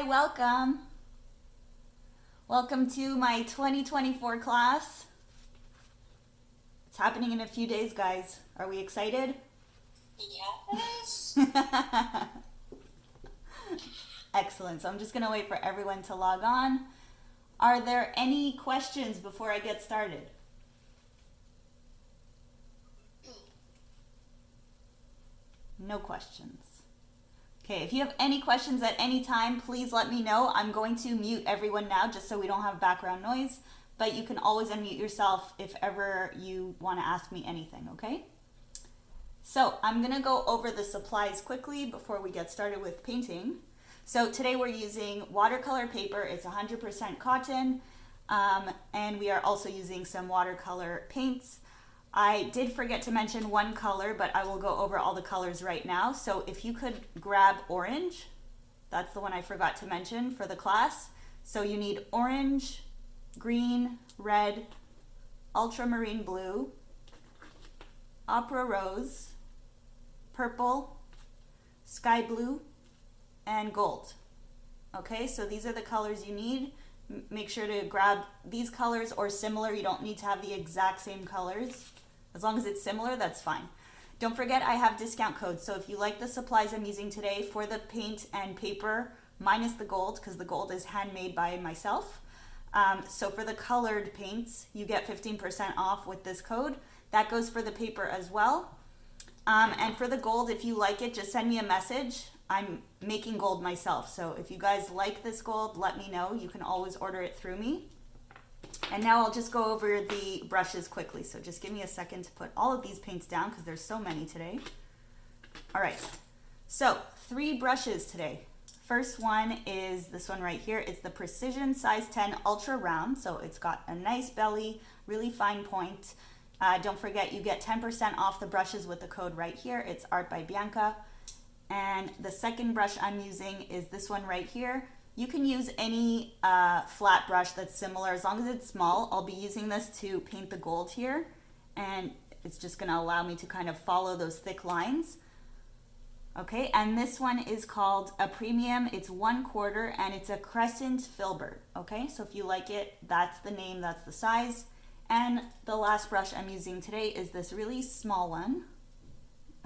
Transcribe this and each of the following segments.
welcome. Welcome to my 2024 class. It's happening in a few days, guys. Are we excited? Yes. Excellent. So I'm just going to wait for everyone to log on. Are there any questions before I get started? No questions. Okay, if you have any questions at any time, please let me know. I'm going to mute everyone now just so we don't have background noise, but you can always unmute yourself if ever you want to ask me anything, okay? So I'm going to go over the supplies quickly before we get started with painting. So today we're using watercolor paper. It's 100% cotton, and we are also using some watercolor paints. I did forget to mention one color, but I will go over all the colors right now. So if you could grab orange, that's the one I forgot to mention for the class. So you need orange, green, red, ultramarine blue, opera rose, purple, sky blue, and gold. Okay, so these are the colors you need. Make sure to grab these colors or similar. You don't need to have the exact same colors. As long as it's similar, that's fine. Don't forget I have discount codes. So if you like the supplies I'm using today for the paint and paper, minus the gold, because the gold is handmade by myself. So for the colored paints, you get 15% off with this code. That goes for the paper as well. And for the gold, if you like it, just send me a message. I'm making gold myself. So if you guys like this gold, let me know. You can always order it through me. And now I'll just go over the brushes quickly. So just give me a second to put all of these paints down because there's so many today. All right, so 3 brushes today. First one is this one right here. It's the Precision Size 10 Ultra Round. So it's got a nice belly, really fine point. Don't forget you get 10% off the brushes with the code right here. It's Art by Bianca. And the second brush I'm using is this one right here. You can use any flat brush that's similar as long as it's small. I'll be using this to paint the gold here, and it's just going to allow me to kind of follow those thick lines. Okay, and this one is called a Premium. It's 1/4 and it's a Crescent Filbert. Okay, so if you like it, that's the name, that's the size. And the last brush I'm using today is this really small one.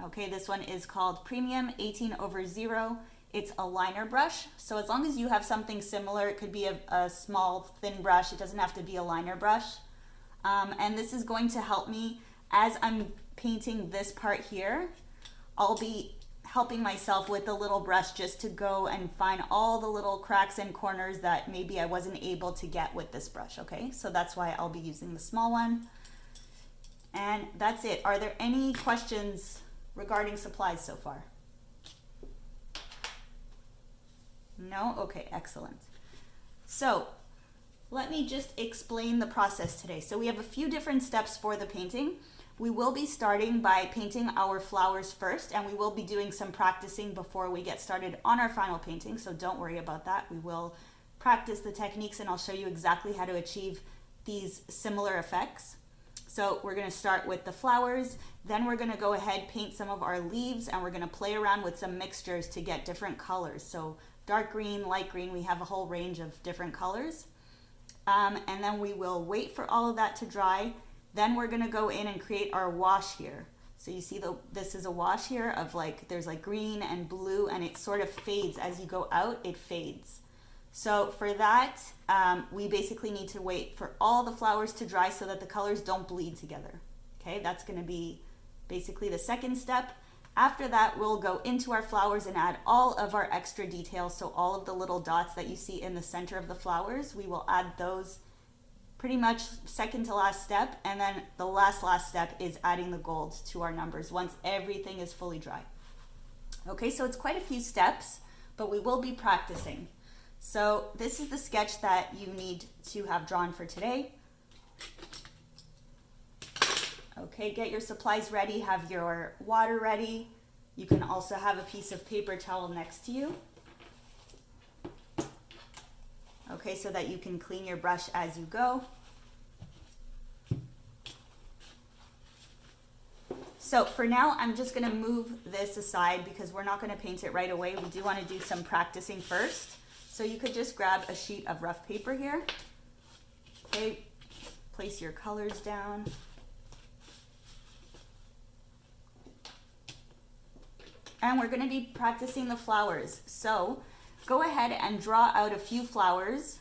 Okay, this one is called Premium 18/0. It's a liner brush. So as long as you have something similar, it could be a small thin brush. It doesn't have to be a liner brush. And this is going to help me as I'm painting this part here. I'll be helping myself with the little brush just to go and find all the little cracks and corners that maybe I wasn't able to get with this brush, okay? So that's why I'll be using the small one. And that's it. Are there any questions regarding supplies so far? No? Okay, excellent. So let me just explain the process today. So we have a few different steps for the painting. We will be starting by painting our flowers first, and we will be doing some practicing before we get started on our final painting, so don't worry about that. We will practice the techniques and I'll show you exactly how to achieve these similar effects. So we're going to start with the flowers, then we're going to go ahead, paint some of our leaves, and we're going to play around with some mixtures to get different colors. So dark green, light green, we have a whole range of different colors. And then we will wait for all of that to dry. Then we're going to go in and create our wash here. So you see this is a wash here of there's green and blue, and it sort of fades as you go out, it fades. So for that, we basically need to wait for all the flowers to dry so that the colors don't bleed together. Okay, that's going to be basically the second step. After that, we'll go into our flowers and add all of our extra details. So all of the little dots that you see in the center of the flowers, we will add those pretty much second to last step. And then the last step is adding the gold to our numbers once everything is fully dry. Okay, so it's quite a few steps, but we will be practicing. So this is the sketch that you need to have drawn for today. Okay, get your supplies ready, have your water ready. You can also have a piece of paper towel next to you. Okay, so that you can clean your brush as you go. So for now, I'm just gonna move this aside because we're not gonna paint it right away. We do wanna do some practicing first. So you could just grab a sheet of rough paper here. Okay, place your colors down. And we're going to be practicing the flowers. So go ahead and draw out a few flowers.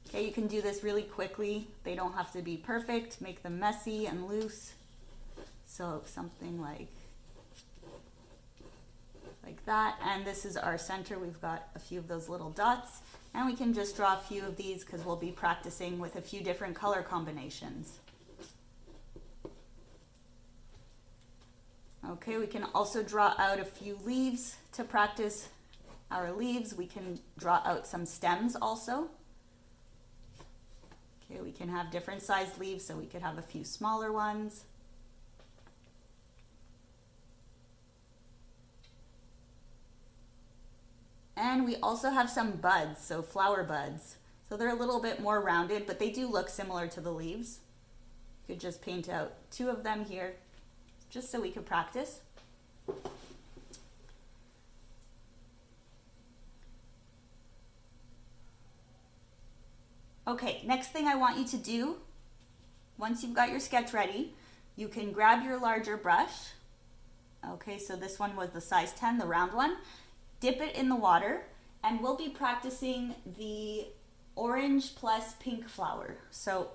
Okay, you can do this really quickly. They don't have to be perfect. Make them messy and loose. So something like that. And this is our center. We've got a few of those little dots. And we can just draw a few of these because we'll be practicing with a few different color combinations. Okay, we can also draw out a few leaves to practice our leaves. We can draw out some stems also. Okay, we can have different sized leaves, so we could have a few smaller ones. And we also have some buds, so flower buds. So they're a little bit more rounded, but they do look similar to the leaves. You could just paint out 2 of them here, just so we could practice. Okay, next thing I want you to do, once you've got your sketch ready, you can grab your larger brush. Okay, so this one was the size 10, the round one. Dip it in the water, and we'll be practicing the orange plus pink flower. So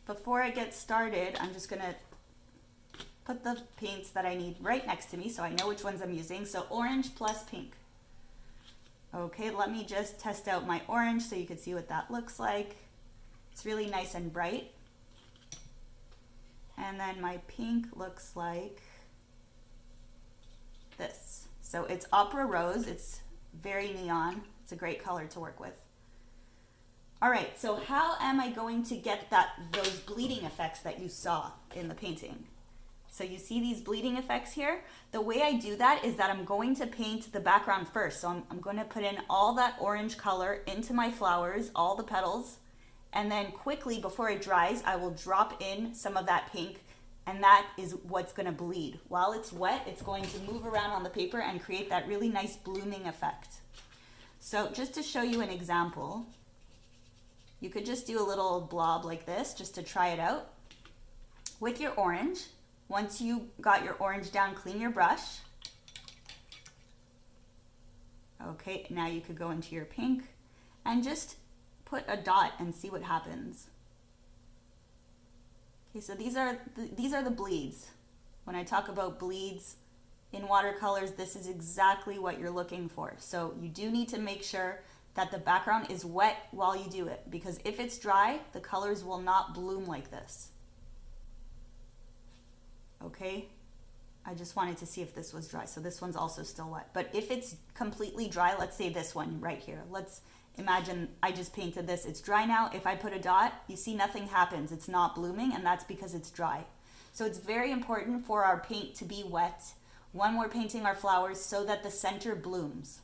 before I get started, I'm just gonna put the paints that I need right next to me so I know which ones I'm using. So orange plus pink. Okay, let me just test out my orange so you can see what that looks like. It's really nice and bright. And then my pink looks like this. So it's Opera Rose. It's very neon. It's a great color to work with. All right, so how am I going to get those bleeding effects that you saw in the painting? So you see these bleeding effects here? The way I do that is that I'm going to paint the background first. So I'm going to put in all that orange color into my flowers, all the petals, and then quickly before it dries, I will drop in some of that pink, and that is what's going to bleed. While it's wet, it's going to move around on the paper and create that really nice blooming effect. So just to show you an example, you could just do a little blob like this just to try it out. With your orange, once you got your orange down, clean your brush. Okay, now you could go into your pink and just put a dot and see what happens. Okay, so these are the bleeds. When I talk about bleeds in watercolors, this is exactly what you're looking for. So you do need to make sure that the background is wet while you do it, because if it's dry, the colors will not bloom like this. Okay, I just wanted to see if this was dry. So this one's also still wet. But if it's completely dry, let's say this one right here. Let's imagine I just painted this. It's dry now. If I put a dot, you see nothing happens. It's not blooming, and that's because it's dry. So it's very important for our paint to be wet when we're painting our flowers so that the center blooms.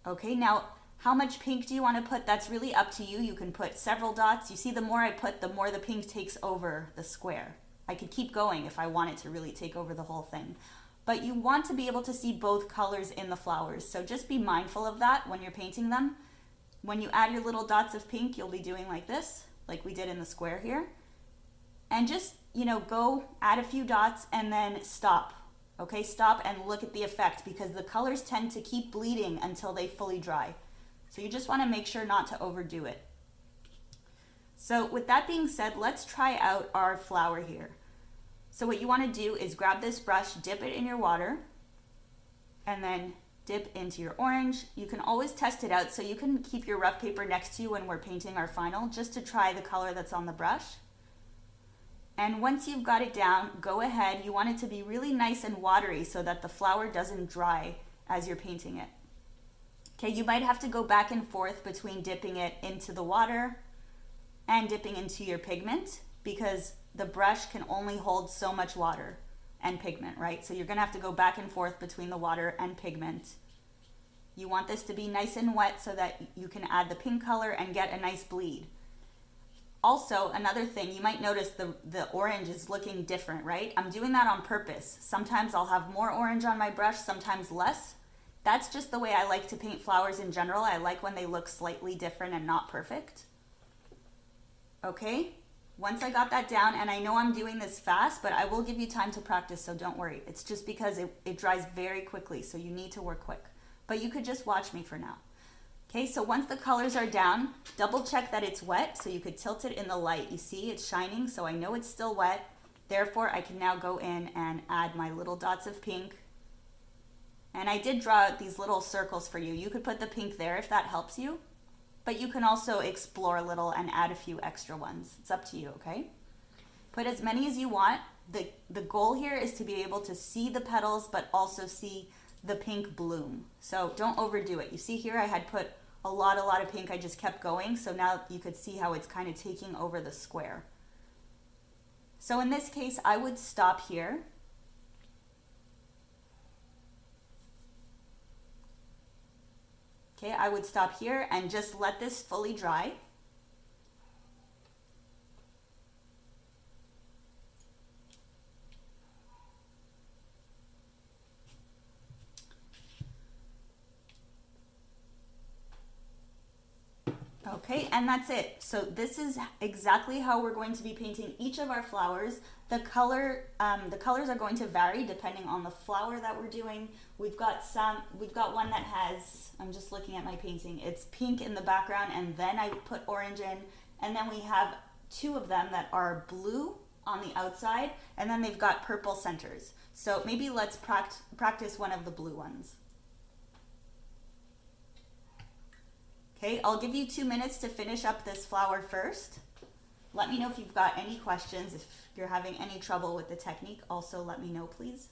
Okay, now how much pink do you want to put? That's really up to you. You can put several dots. You see, the more I put, the more the pink takes over the square. I could keep going if I wanted to really take over the whole thing. But you want to be able to see both colors in the flowers. So just be mindful of that when you're painting them. When you add your little dots of pink, you'll be doing like this, like we did in the square here. And just, go add a few dots and then stop. Okay, stop and look at the effect, because the colors tend to keep bleeding until they fully dry. So you just want to make sure not to overdo it. So with that being said, let's try out our flower here. So what you want to do is grab this brush, dip it in your water, and then dip into your orange. You can always test it out, so you can keep your rough paper next to you when we're painting our final, just to try the color that's on the brush. And once you've got it down, go ahead. You want it to be really nice and watery so that the flower doesn't dry as you're painting it. Okay, you might have to go back and forth between dipping it into the water and dipping into your pigment, because the brush can only hold so much water and pigment, right? So you're gonna have to go back and forth between the water and pigment. You want this to be nice and wet so that you can add the pink color and get a nice bleed. Also, another thing, you might notice the orange is looking different, right? I'm doing that on purpose. Sometimes I'll have more orange on my brush, sometimes less. That's just the way I like to paint flowers in general. I like when they look slightly different and not perfect. Okay, once I got that down, and I know I'm doing this fast, but I will give you time to practice, so don't worry. It's just because it dries very quickly, so you need to work quick. But you could just watch me for now. Okay, so once the colors are down, double check that it's wet, so you could tilt it in the light. You see it's shining, so I know it's still wet. Therefore, I can now go in and add my little dots of pink. And I did draw out these little circles for you. You could put the pink there if that helps you. But you can also explore a little and add a few extra ones. It's up to you, okay? Put as many as you want. The goal here is to be able to see the petals, but also see the pink bloom. So don't overdo it. You see here I had put a lot of pink. I just kept going. So now you could see how it's kind of taking over the square. So in this case, I would stop here. Okay, I would stop here and just let this fully dry. Okay, and that's it. So this is exactly how we're going to be painting each of our flowers. The colors are going to vary depending on the flower that we're doing. We've got one that has, I'm just looking at my painting, it's pink in the background and then I put orange in, and then we have two of them that are blue on the outside, and then they've got purple centers. So maybe let's practice one of the blue ones. Okay, I'll give you 2 minutes to finish up this flower first. Let me know if you've got any questions. If you're having any trouble with the technique, also let me know, please.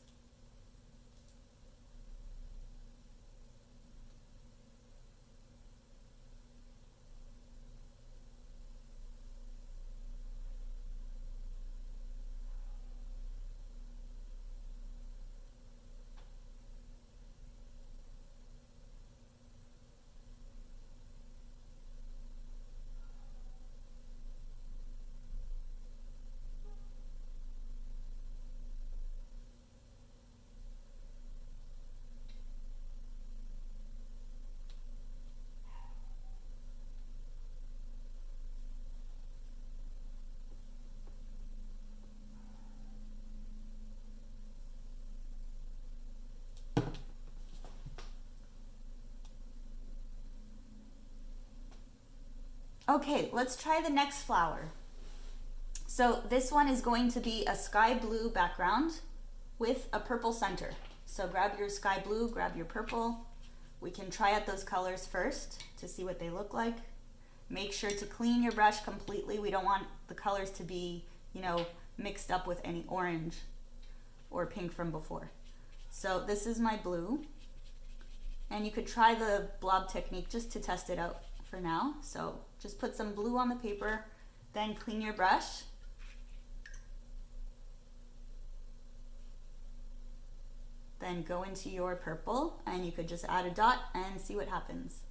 Okay, let's try the next flower. So this one is going to be a sky blue background with a purple center. So grab your sky blue, grab your purple. We can try out those colors first to see what they look like. Make sure to clean your brush completely. We don't want the colors to be, mixed up with any orange or pink from before. So this is my blue. And you could try the blob technique just to test it out for now. So just put some blue on the paper, then clean your brush. Then go into your purple and you could just add a dot and see what happens.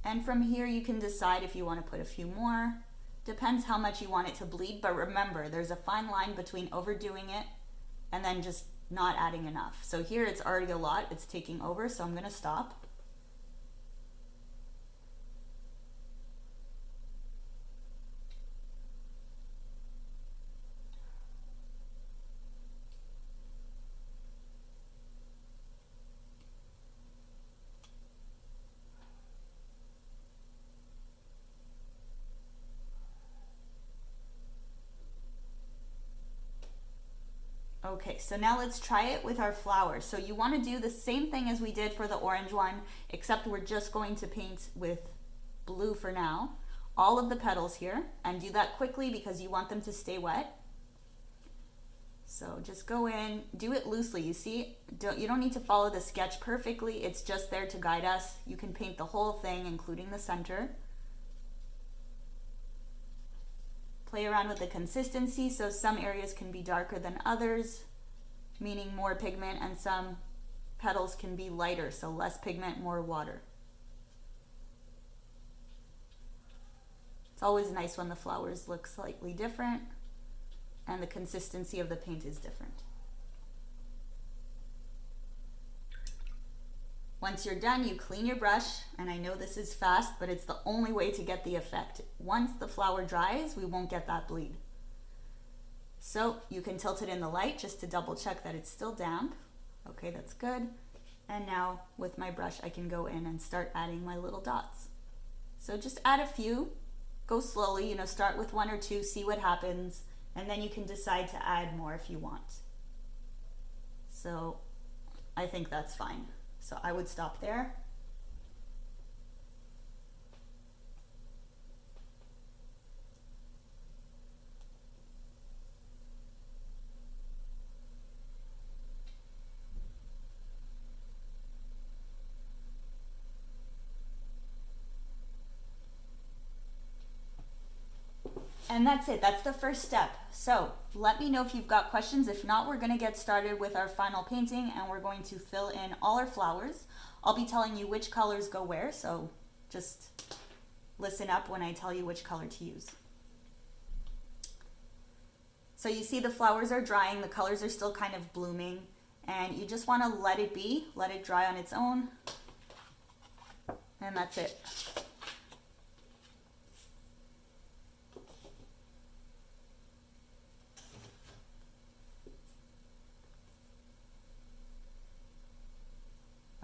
And from here you can decide if you want to put a few more. Depends how much you want it to bleed, but remember there's a fine line between overdoing it and then just not adding enough. So here it's already a lot, it's taking over, so I'm going to stop. Okay, so now let's try it with our flowers. So you want to do the same thing as we did for the orange one, except we're just going to paint with blue for now. All of the petals here, and do that quickly because you want them to stay wet. So just go in, do it loosely. You see, you don't need to follow the sketch perfectly. It's just there to guide us. You can paint the whole thing, including the center. Play around with the consistency, so some areas can be darker than others, meaning more pigment, and some petals can be lighter, so less pigment, more water. It's always nice when the flowers look slightly different and the consistency of the paint is different. Once you're done, you clean your brush, and I know this is fast, but it's the only way to get the effect. Once the flower dries, we won't get that bleed. So you can tilt it in the light just to double check that it's still damp. Okay, that's good. And now with my brush, I can go in and start adding my little dots. So just add a few, go slowly, start with 1 or 2, see what happens, and then you can decide to add more if you want. So I think that's fine. So I would stop there. And that's it, that's the first step. So let me know if you've got questions. If not, we're gonna get started with our final painting and we're going to fill in all our flowers. I'll be telling you which colors go where, so just listen up when I tell you which color to use. So you see the flowers are drying, the colors are still kind of blooming, and you just wanna let it be, let it dry on its own, and that's it.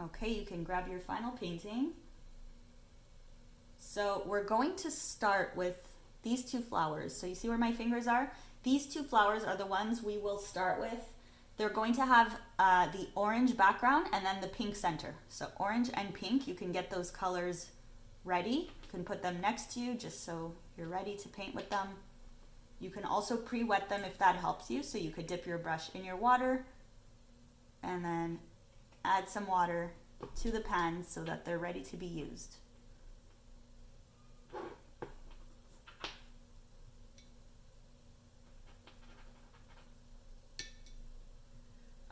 Okay, you can grab your final painting. So we're going to start with these 2 flowers. So you see where my fingers are? These 2 flowers are the ones we will start with. They're going to have the orange background and then the pink center. So orange and pink, you can get those colors ready. You can put them next to you just so you're ready to paint with them. You can also pre-wet them if that helps you. So you could dip your brush in your water and then add some water to the pans so that they're ready to be used.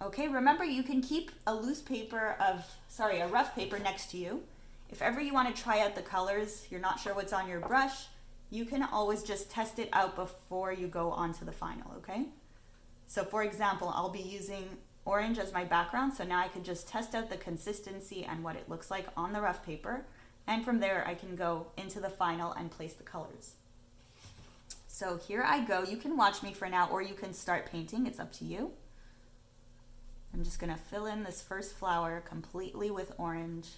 Okay, remember you can keep a rough paper next to you. If ever you want to try out the colors, you're not sure what's on your brush, you can always just test it out before you go on to the final, okay? So for example, I'll be using orange as my background, so now I can just test out the consistency and what it looks like on the rough paper, and from there I can go into the final and place the colors. So here I go. You can watch me for now or you can start painting, it's up to you. I'm just gonna fill in this first flower completely with orange.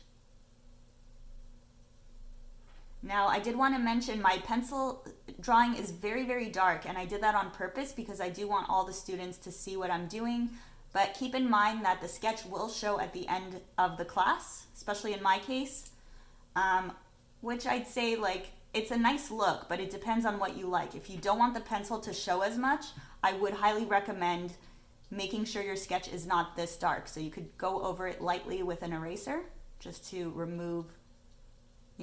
Now I did want to mention my pencil drawing is very, very dark, and I did that on purpose because I do want all the students to see what I'm doing. But keep in mind that the sketch will show at the end of the class, especially in my case, which I'd say it's a nice look, but it depends on what you like. If you don't want the pencil to show as much, I would highly recommend making sure your sketch is not this dark. So you could go over it lightly with an eraser just to remove,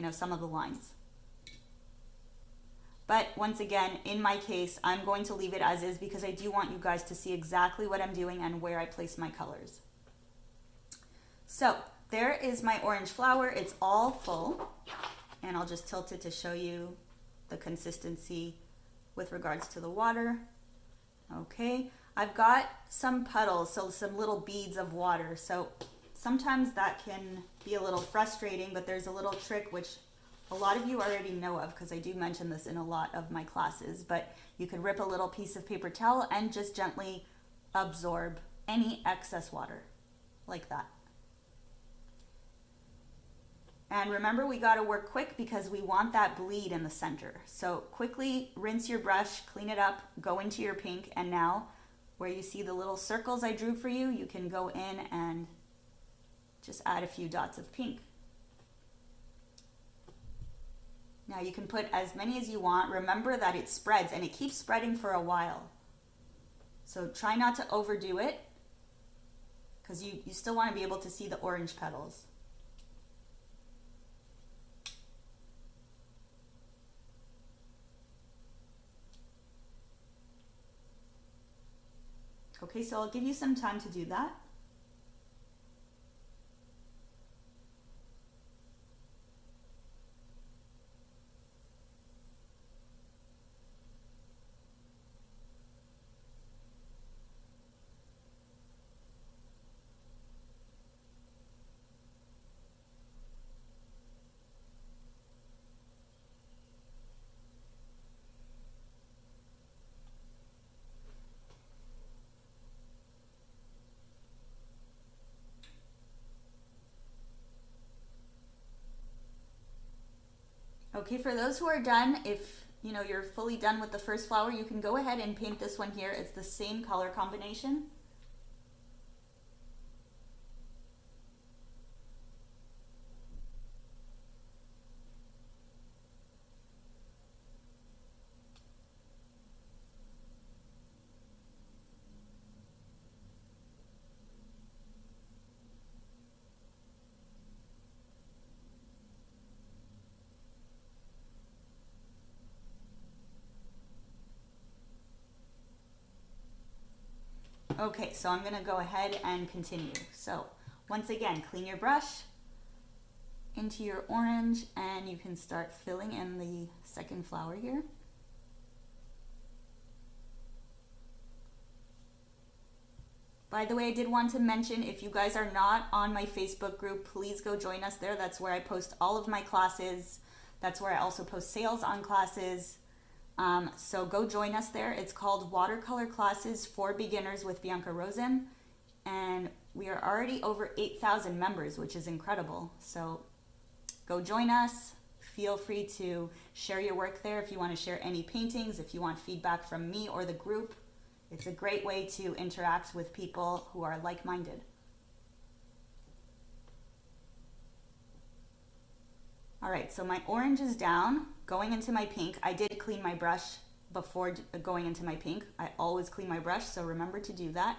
some of the lines. But once again, in my case, I'm going to leave it as is because I do want you guys to see exactly what I'm doing and where I place my colors. So there is my orange flower. It's all full, and I'll just tilt it to show you the consistency with regards to the water. Okay, I've got some puddles, so some little beads of water. So sometimes that can be a little frustrating, but there's a little trick which a lot of you already know of because I do mention this in a lot of my classes, but you can rip a little piece of paper towel and just gently absorb any excess water like that. And remember, we got to work quick because we want that bleed in the center. So quickly rinse your brush, clean it up, go into your pink, and now where you see the little circles I drew for you, you can go in and just add a few dots of pink. Now you can put as many as you want. Remember that it spreads and it keeps spreading for a while. So try not to overdo it because you still want to be able to see the orange petals. Okay, so I'll give you some time to do that. Okay, for those who are done, if you know you're fully done with the first flower, you can go ahead and paint this one here. It's the same color combination. Okay, so I'm gonna go ahead and continue. So once again, clean your brush into your orange and you can start filling in the second flower here. By the way, I did want to mention, if you guys are not on my Facebook group, please go join us there. That's where I post all of my classes. That's where I also post sales on classes. So go join us there. It's called Watercolor Classes for Beginners with Bianca Rosen. And we are already over 8,000 members, which is incredible. So go join us. Feel free to share your work there if you want to share any paintings, if you want feedback from me or the group. It's a great way to interact with people who are like-minded. All right, so my orange is down. Going into my pink, I did clean my brush before going into my pink. I always clean my brush, so remember to do that.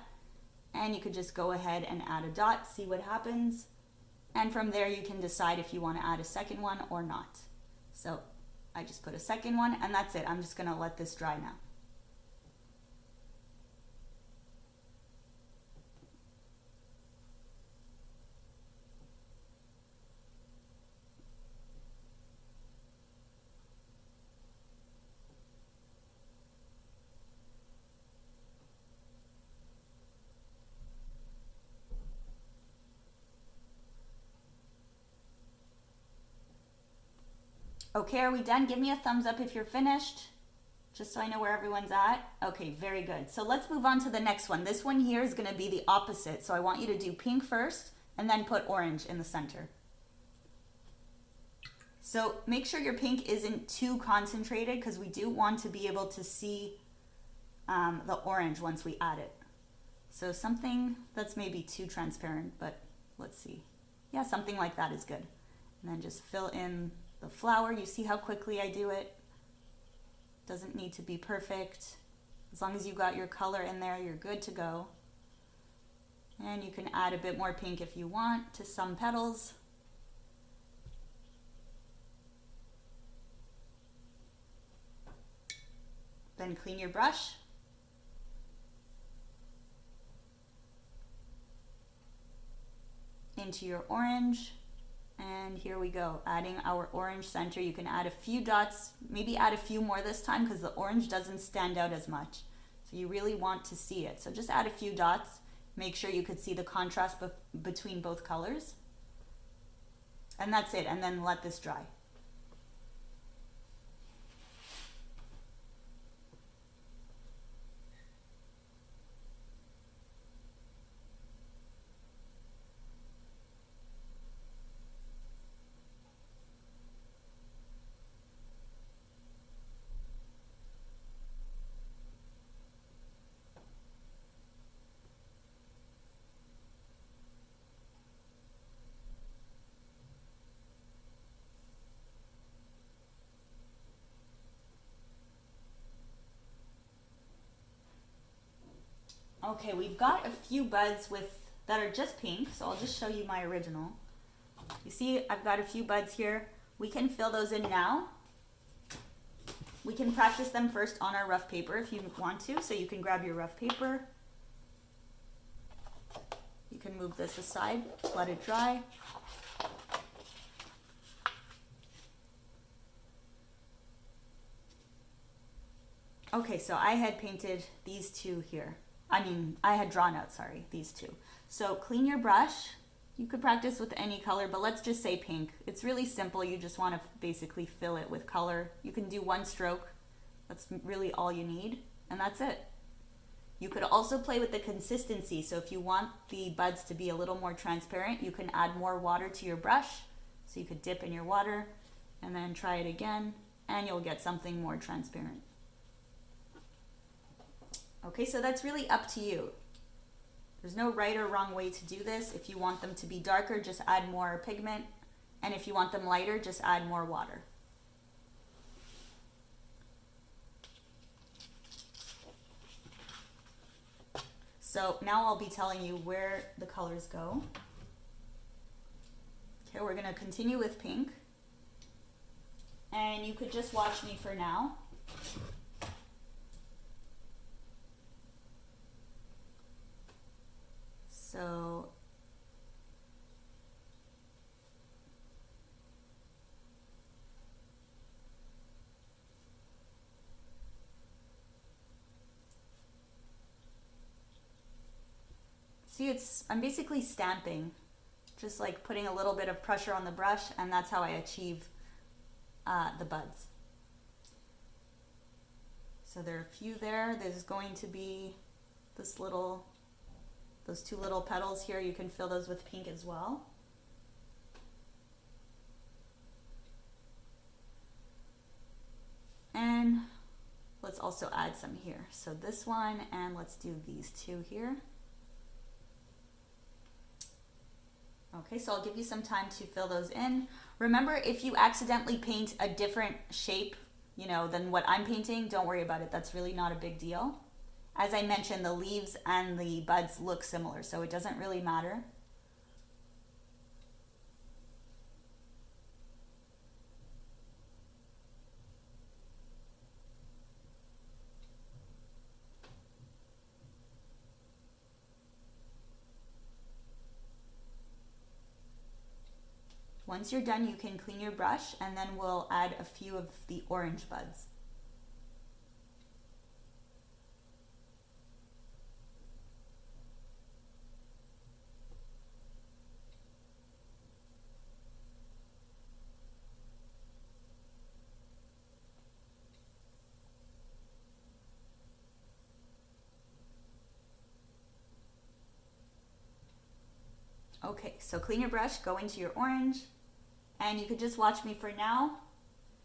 And you could just go ahead and add a dot, see what happens. And from there, you can decide if you want to add a second one or not. So I just put a second one, and that's it. I'm just gonna let this dry now. Okay, are we done? Give me a thumbs up if you're finished, just so I know where everyone's at. Okay, very good. So let's move on to the next one. This one here is gonna be the opposite. So I want you to do pink first and then put orange in the center. So make sure your pink isn't too concentrated because we do want to be able to see the orange once we add it. So something that's maybe too transparent, but let's see. Yeah, something like that is good. And then just fill in the flower. You see how quickly I do it? Doesn't need to be perfect. As long as you got your color in there, you're good to go. And you can add a bit more pink if you want to some petals. Then clean your brush. Into your orange. And here we go, adding our orange center. You can add a few dots, maybe add a few more this time because the orange doesn't stand out as much. So you really want to see it. So just add a few dots. Make sure you could see the contrast between both colors. And that's it, and then let this dry. Okay, we've got a few buds that are just pink, so I'll just show you my original. You see, I've got a few buds here. We can fill those in now. We can practice them first on our rough paper if you want to, so you can grab your rough paper. You can move this aside, let it dry. Okay, so I had painted these two here. I had drawn out, sorry, these two. So clean your brush. You could practice with any color, but let's just say pink. It's really simple. You just want to basically fill it with color. You can do one stroke. That's really all you need, and that's it. You could also play with the consistency. So if you want the buds to be a little more transparent, you can add more water to your brush. So you could dip in your water and then try it again, and you'll get something more transparent. Okay, so that's really up to you. There's no right or wrong way to do this. If you want them to be darker, just add more pigment. And if you want them lighter, just add more water. So now I'll be telling you where the colors go. Okay, we're gonna continue with pink. And you could just watch me for now. So see, I'm basically stamping, just like putting a little bit of pressure on the brush, and that's how I achieve the buds. So there are a few there. There's going to be those two little petals here. You can fill those with pink as well. And let's also add some here. So this one, and let's do these two here. Okay, so I'll give you some time to fill those in. Remember, if you accidentally paint a different shape, than what I'm painting, don't worry about it. That's really not a big deal. As I mentioned, the leaves and the buds look similar, so it doesn't really matter. Once you're done, you can clean your brush, and then we'll add a few of the orange buds. Okay, so clean your brush, go into your orange, and you could just watch me for now,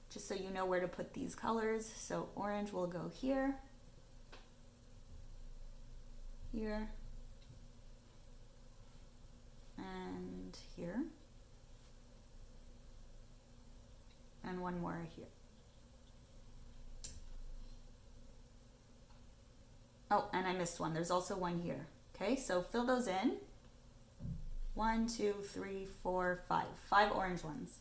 just so you know where to put these colors. So orange will go here, here, and here, and one more here. Oh, and I missed one. There's also one here. Okay, so fill those in. 1, 2, 3, 4, 5. 5 orange ones.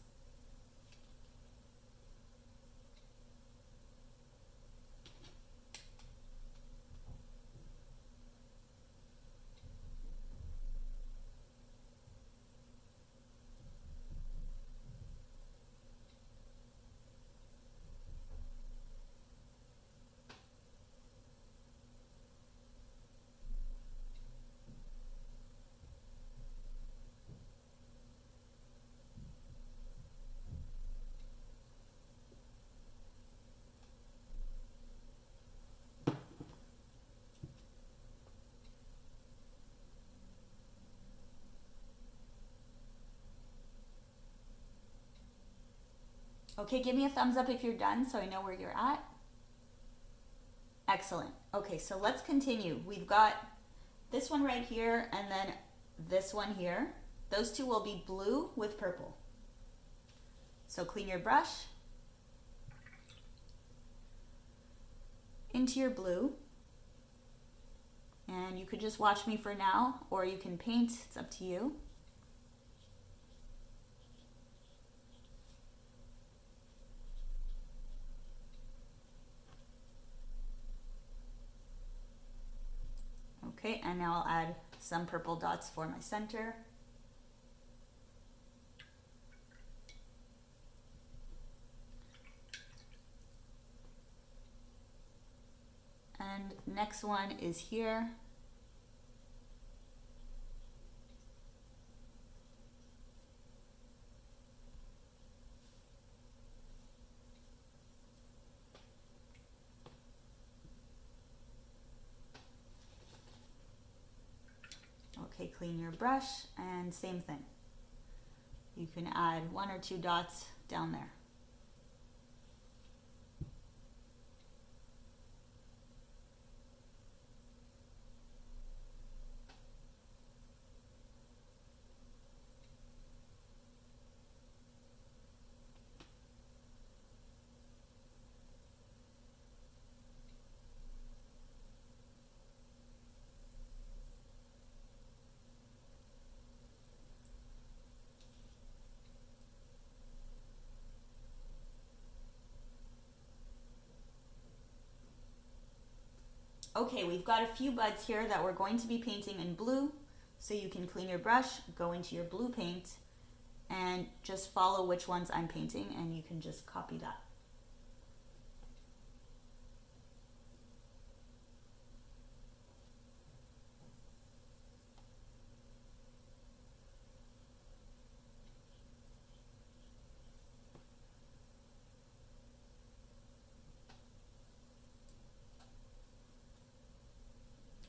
Okay, give me a thumbs up if you're done so I know where you're at. Excellent. Okay, so let's continue. We've got this one right here and then this one here. Those two will be blue with purple. So clean your brush, into your blue, and you could just watch me for now, or you can paint, it's up to you. Okay, and now I'll add some purple dots for my center. And next one is here. Okay, clean your brush and same thing. You can add 1 or 2 dots down there. Okay, we've got a few buds here that we're going to be painting in blue. So you can clean your brush, go into your blue paint, and just follow which ones I'm painting, and you can just copy that.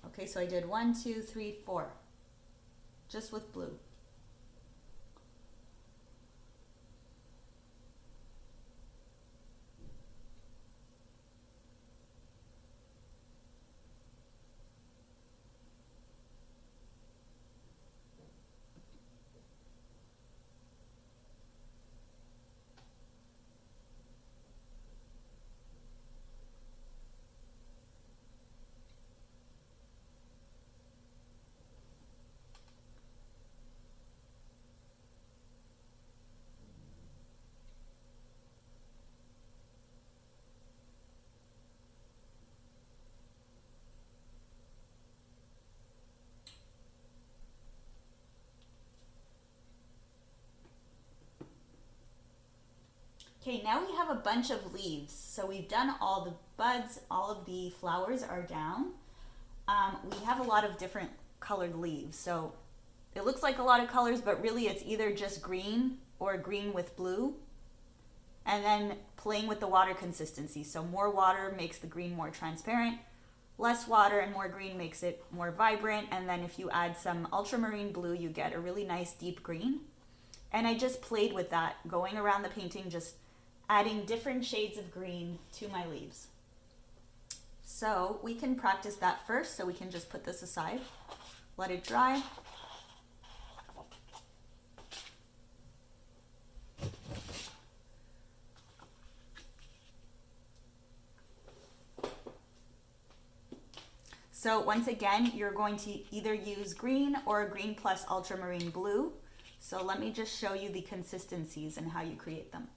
Okay, so I did 1, 2, 3, 4, just with blue. Okay, now we have a bunch of leaves. So we've done all the buds, all of the flowers are down. We have a lot of different colored leaves. So it looks like a lot of colors, but really it's either just green or green with blue. And then playing with the water consistency. So more water makes the green more transparent. Less water and more green makes it more vibrant. And then if you add some ultramarine blue, you get a really nice deep green. And I just played with that, going around the painting, just adding different shades of green to my leaves. So we can practice that first. So we can just put this aside, let it dry. So once again, you're going to either use green or green plus ultramarine blue. So let me just show you the consistencies and how you create them.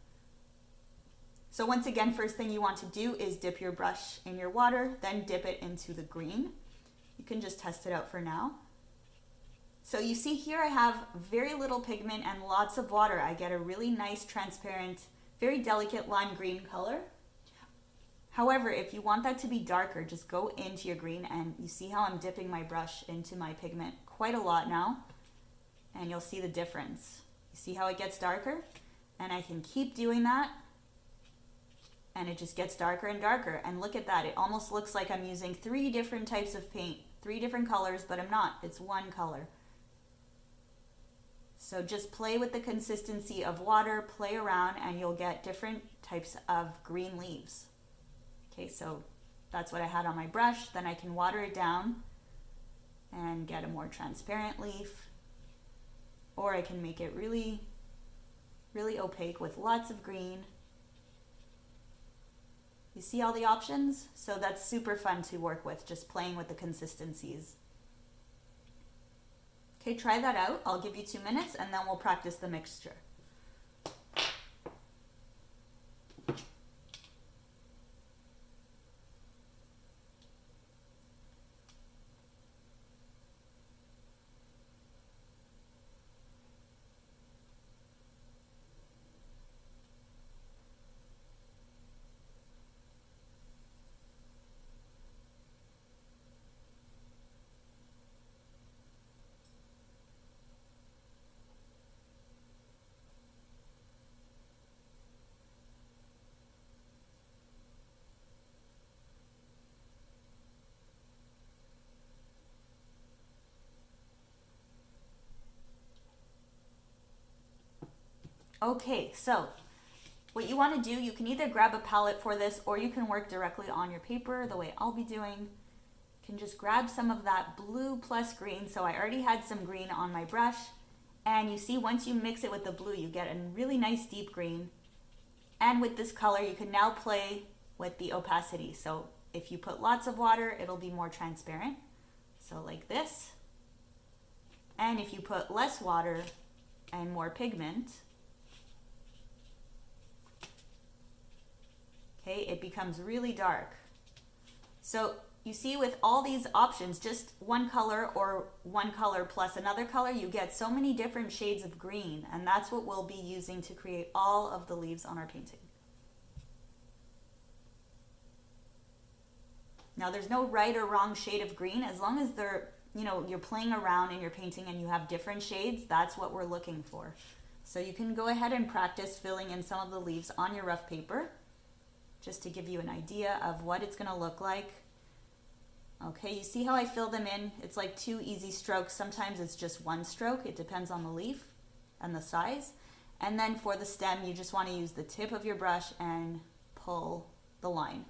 So once again, first thing you want to do is dip your brush in your water, then dip it into the green. You can just test it out for now. So you see here I have very little pigment and lots of water. I get a really nice, transparent, very delicate lime green color. However, if you want that to be darker, just go into your green, and you see how I'm dipping my brush into my pigment quite a lot now, and you'll see the difference. You see how it gets darker? And I can keep doing that, and it just gets darker and darker. And look at that, it almost looks like I'm using 3 different types of paint, 3 different colors, but I'm not, it's one color. So just play with the consistency of water, play around, and you'll get different types of green leaves. Okay, so that's what I had on my brush. Then I can water it down and get a more transparent leaf. Or I can make it really, really opaque with lots of green. You see all the options? So that's super fun to work with, just playing with the consistencies. Okay, try that out. I'll give you 2 minutes and then we'll practice the mixture. Okay, so what you want to do, you can either grab a palette for this or you can work directly on your paper the way I'll be doing. You can just grab some of that blue plus green. So I already had some green on my brush, and you see once you mix it with the blue, you get a really nice deep green. And with this color, you can now play with the opacity. So if you put lots of water, it'll be more transparent. So like this. And if you put less water and more pigment, okay, it becomes really dark. So you see with all these options, just one color or one color plus another color, you get so many different shades of green, and that's what we'll be using to create all of the leaves on our painting. Now there's no right or wrong shade of green, as long as they're, you're playing around in your painting and you have different shades, that's what we're looking for. So you can go ahead and practice filling in some of the leaves on your rough paper, just to give you an idea of what it's gonna look like. Okay, you see how I fill them in? It's like 2 easy strokes. Sometimes it's just 1 stroke. It depends on the leaf and the size. And then for the stem, you just want to use the tip of your brush and pull the line.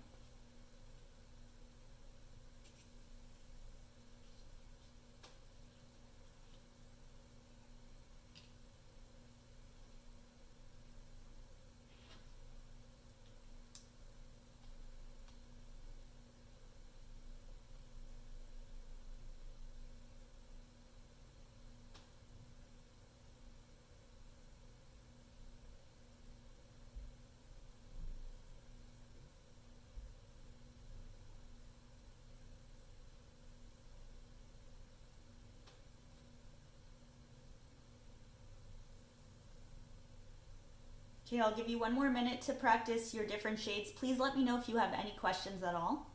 Okay, I'll give you 1 more minute to practice your different shades. Please let me know if you have any questions at all.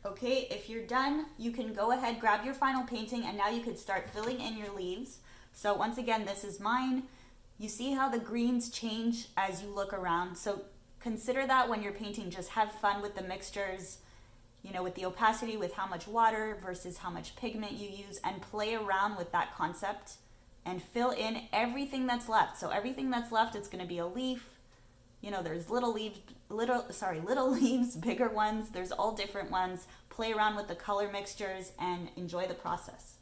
Okay, if you're done, you can go ahead, grab your final painting, and now you could start filling in your leaves. So once again, this is mine. You see how the greens change as you look around. So consider that when you're painting. Just have fun with the mixtures, with the opacity, with how much water versus how much pigment you use, and play around with that concept and fill in everything that's left. So everything that's left, it's going to be a leaf. There's little leaves, bigger ones. There's all different ones. Play around with the color mixtures and enjoy the process.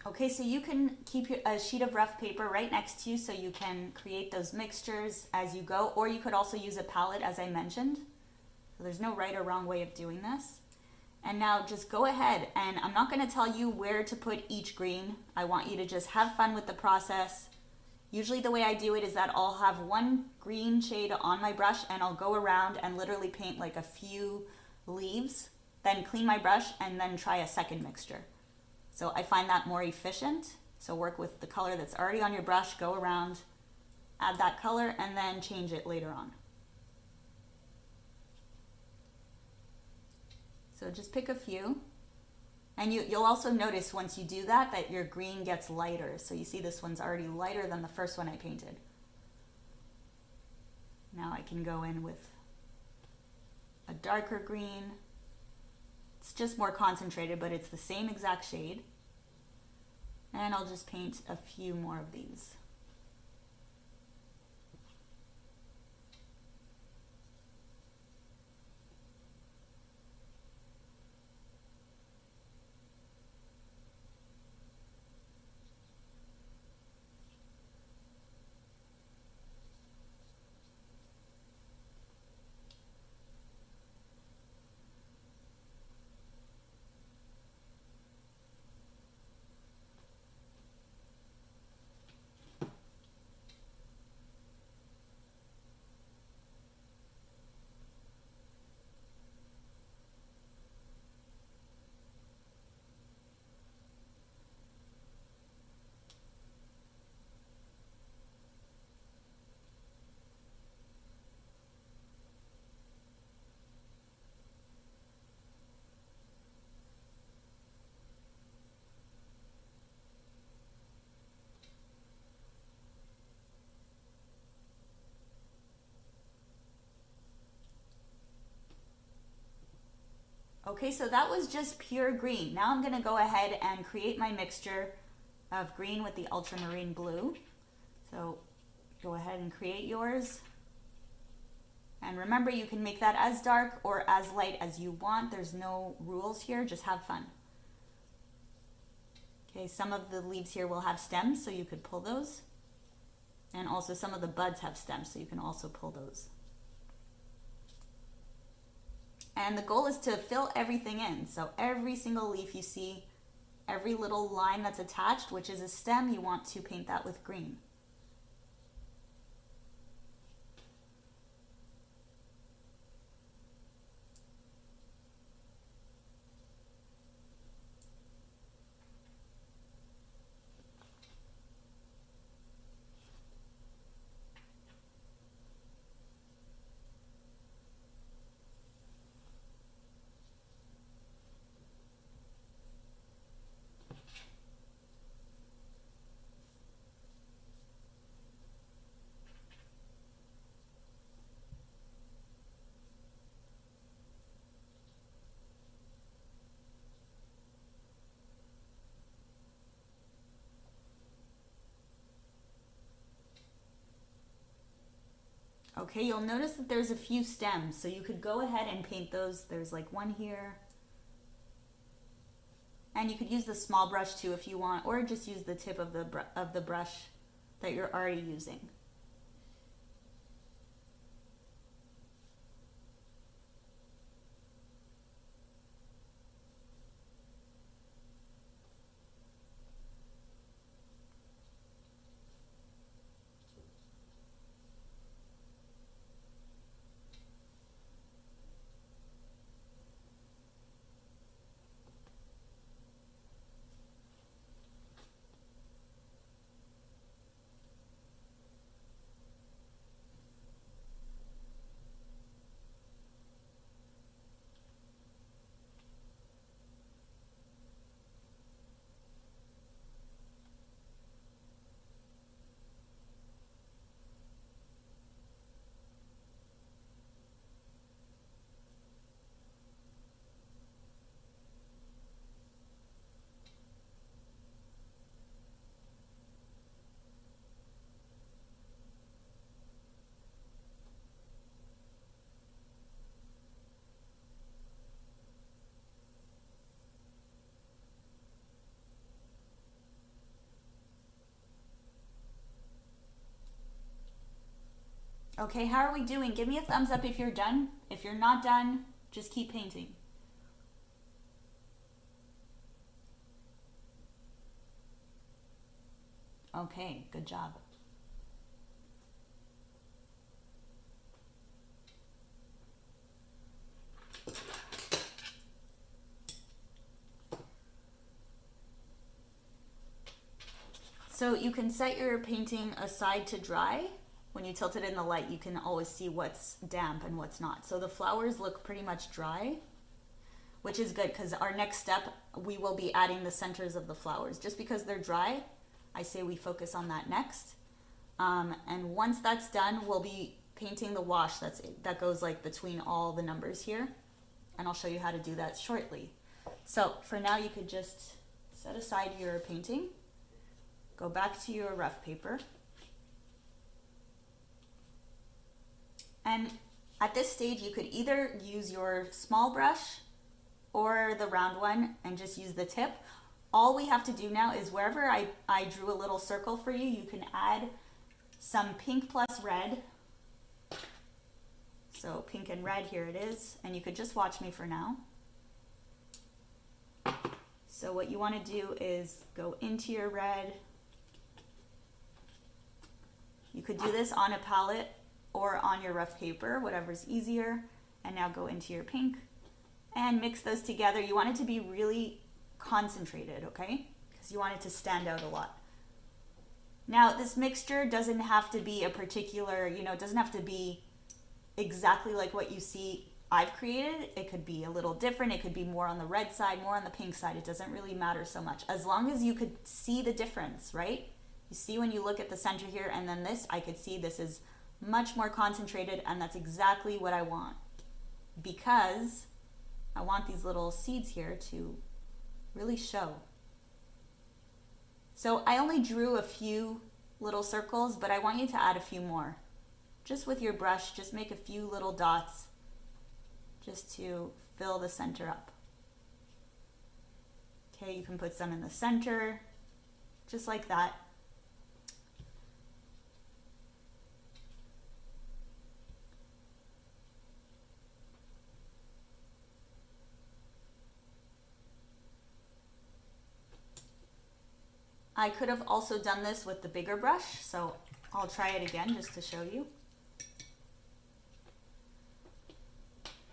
Okay, so you can keep a sheet of rough paper right next to you so you can create those mixtures as you go, or you could also use a palette as I mentioned. So there's no right or wrong way of doing this. And now just go ahead, and I'm not going to tell you where to put each green. I want you to just have fun with the process. Usually the way I do it is that I'll have 1 green shade on my brush and I'll go around and literally paint like a few leaves, then clean my brush and then try a second mixture. So I find that more efficient. So work with the color that's already on your brush, go around, add that color, and then change it later on. So just pick a few. And you'll also notice once you do that your green gets lighter. So you see this one's already lighter than the first one I painted. Now I can go in with a darker green. It's just more concentrated, but it's the same exact shade. And I'll just paint a few more of these. Okay, so that was just pure green. Now I'm gonna go ahead and create my mixture of green with the ultramarine blue. So go ahead and create yours. And remember, you can make that as dark or as light as you want. There's no rules here, just have fun. Okay, some of the leaves here will have stems, so you could pull those. And also some of the buds have stems, so you can also pull those. And the goal is to fill everything in. So every single leaf you see, every little line that's attached, which is a stem, you want to paint that with green. Okay, you'll notice that there's a few stems, so you could go ahead and paint those. There's like one here. And you could use the small brush too if you want, or just use the tip of the brush that you're already using. Okay, how are we doing? Give me a thumbs up if you're done. If you're not done, just keep painting. Okay, good job. So you can set your painting aside to dry. When you tilt it in the light, you can always see what's damp and what's not. So the flowers look pretty much dry, which is good because our next step, we will be adding the centers of the flowers. Just because they're dry, I say we focus on that next. And once that's done, we'll be painting the wash that goes like between all the numbers here. And I'll show you how to do that shortly. So for now, you could just set aside your painting, go back to your rough paper. And at this stage, you could either use your small brush or the round one and just use the tip. All we have to do now is wherever I drew a little circle for you, you can add some pink plus red. So pink and red, here it is. And you could just watch me for now. So what you want to do is go into your red. You could do this on a palette or on your rough paper, whatever's easier. And now go into your pink and mix those together. You want it to be really concentrated, okay? Because you want it to stand out a lot. Now, this mixture doesn't have to be a particular, it doesn't have to be exactly like what you see I've created. It could be a little different. It could be more on the red side, more on the pink side. It doesn't really matter so much. As long as you could see the difference, right? You see when you look at the center here and then this, I could see this is much more concentrated, and that's exactly what I want. Because I want these little seeds here to really show. So I only drew a few little circles, but I want you to add a few more. Just with your brush, just make a few little dots just to fill the center up. Okay, you can put some in the center, just like that. I could have also done this with the bigger brush, so I'll try it again just to show you.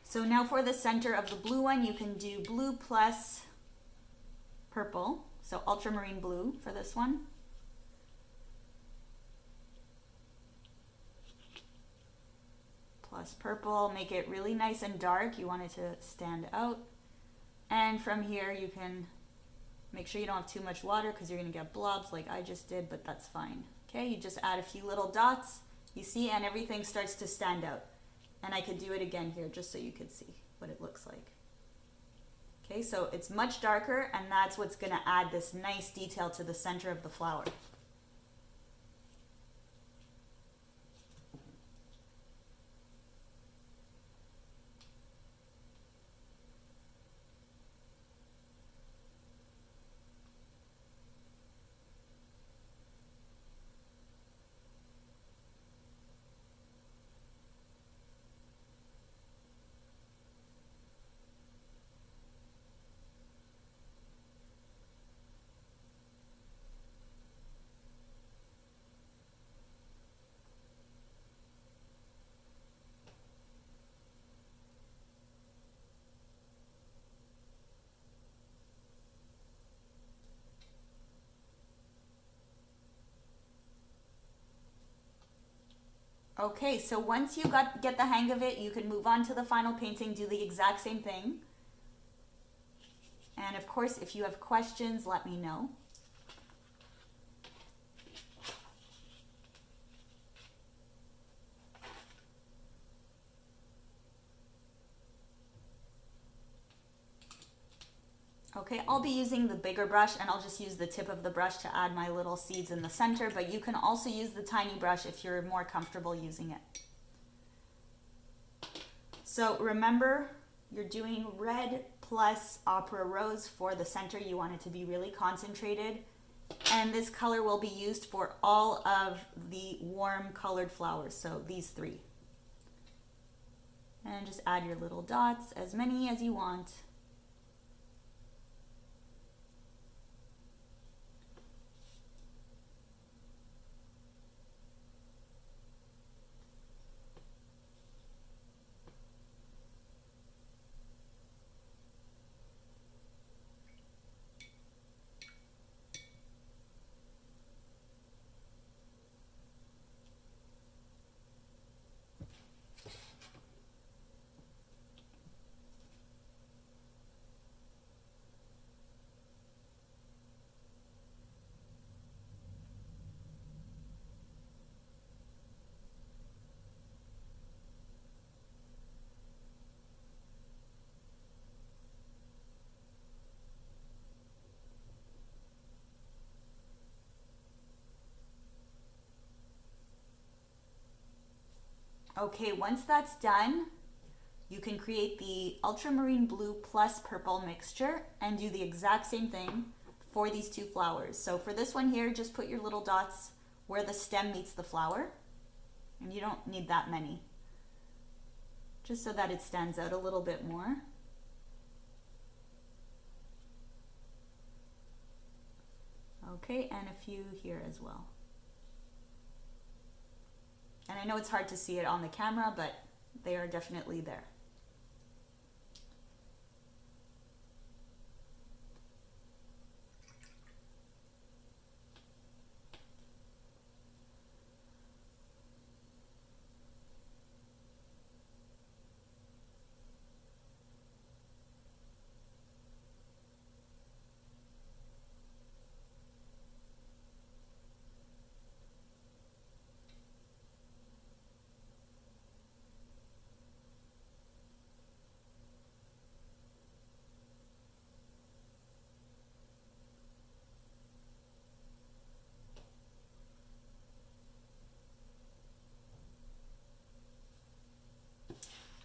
So now for the center of the blue one, you can do blue plus purple, so ultramarine blue for this one. Plus purple, make it really nice and dark. You want it to stand out. And from here you can make sure you don't have too much water because you're going to get blobs like I just did, but that's fine. Okay, you just add a few little dots, you see, and everything starts to stand out. And I could do it again here just so you could see what it looks like. Okay, so it's much darker, and that's what's going to add this nice detail to the center of the flower. Okay, so once you get the hang of it, you can move on to the final painting, do the exact same thing. And of course, if you have questions, let me know. Okay, I'll be using the bigger brush, and I'll just use the tip of the brush to add my little seeds in the center, but you can also use the tiny brush if you're more comfortable using it. So remember, you're doing red plus opera rose for the center. You want it to be really concentrated, and this color will be used for all of the warm colored flowers, so these three. And just add your little dots, as many as you want. Okay, once that's done, you can create the ultramarine blue plus purple mixture and do the exact same thing for these two flowers. So for this one here, just put your little dots where the stem meets the flower, and you don't need that many, just so that it stands out a little bit more. Okay, and a few here as well. And I know it's hard to see it on the camera, but they are definitely there.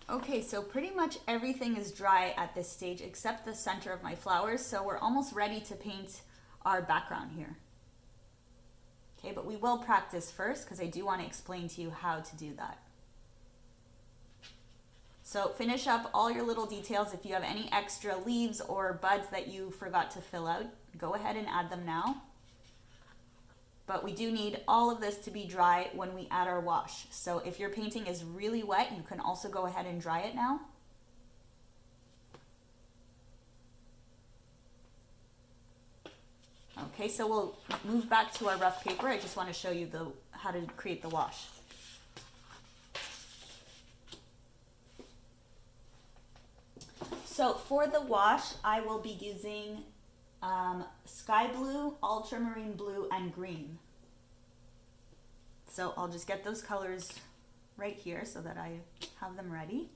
Okay, so pretty much everything is dry at this stage except the center of my flowers, so we're almost ready to paint our background here. Okay, but we will practice first because I do want to explain to you how to do that. So finish up all your little details. If you have any extra leaves or buds that you forgot to fill out, go ahead and add them now. But we do need all of this to be dry when we add our wash. So if your painting is really wet, you can also go ahead and dry it now. Okay, so we'll move back to our rough paper. I just want to show you how to create the wash. So for the wash, I will be using sky blue, ultramarine blue, and green. So I'll just get those colors right here so that I have them ready.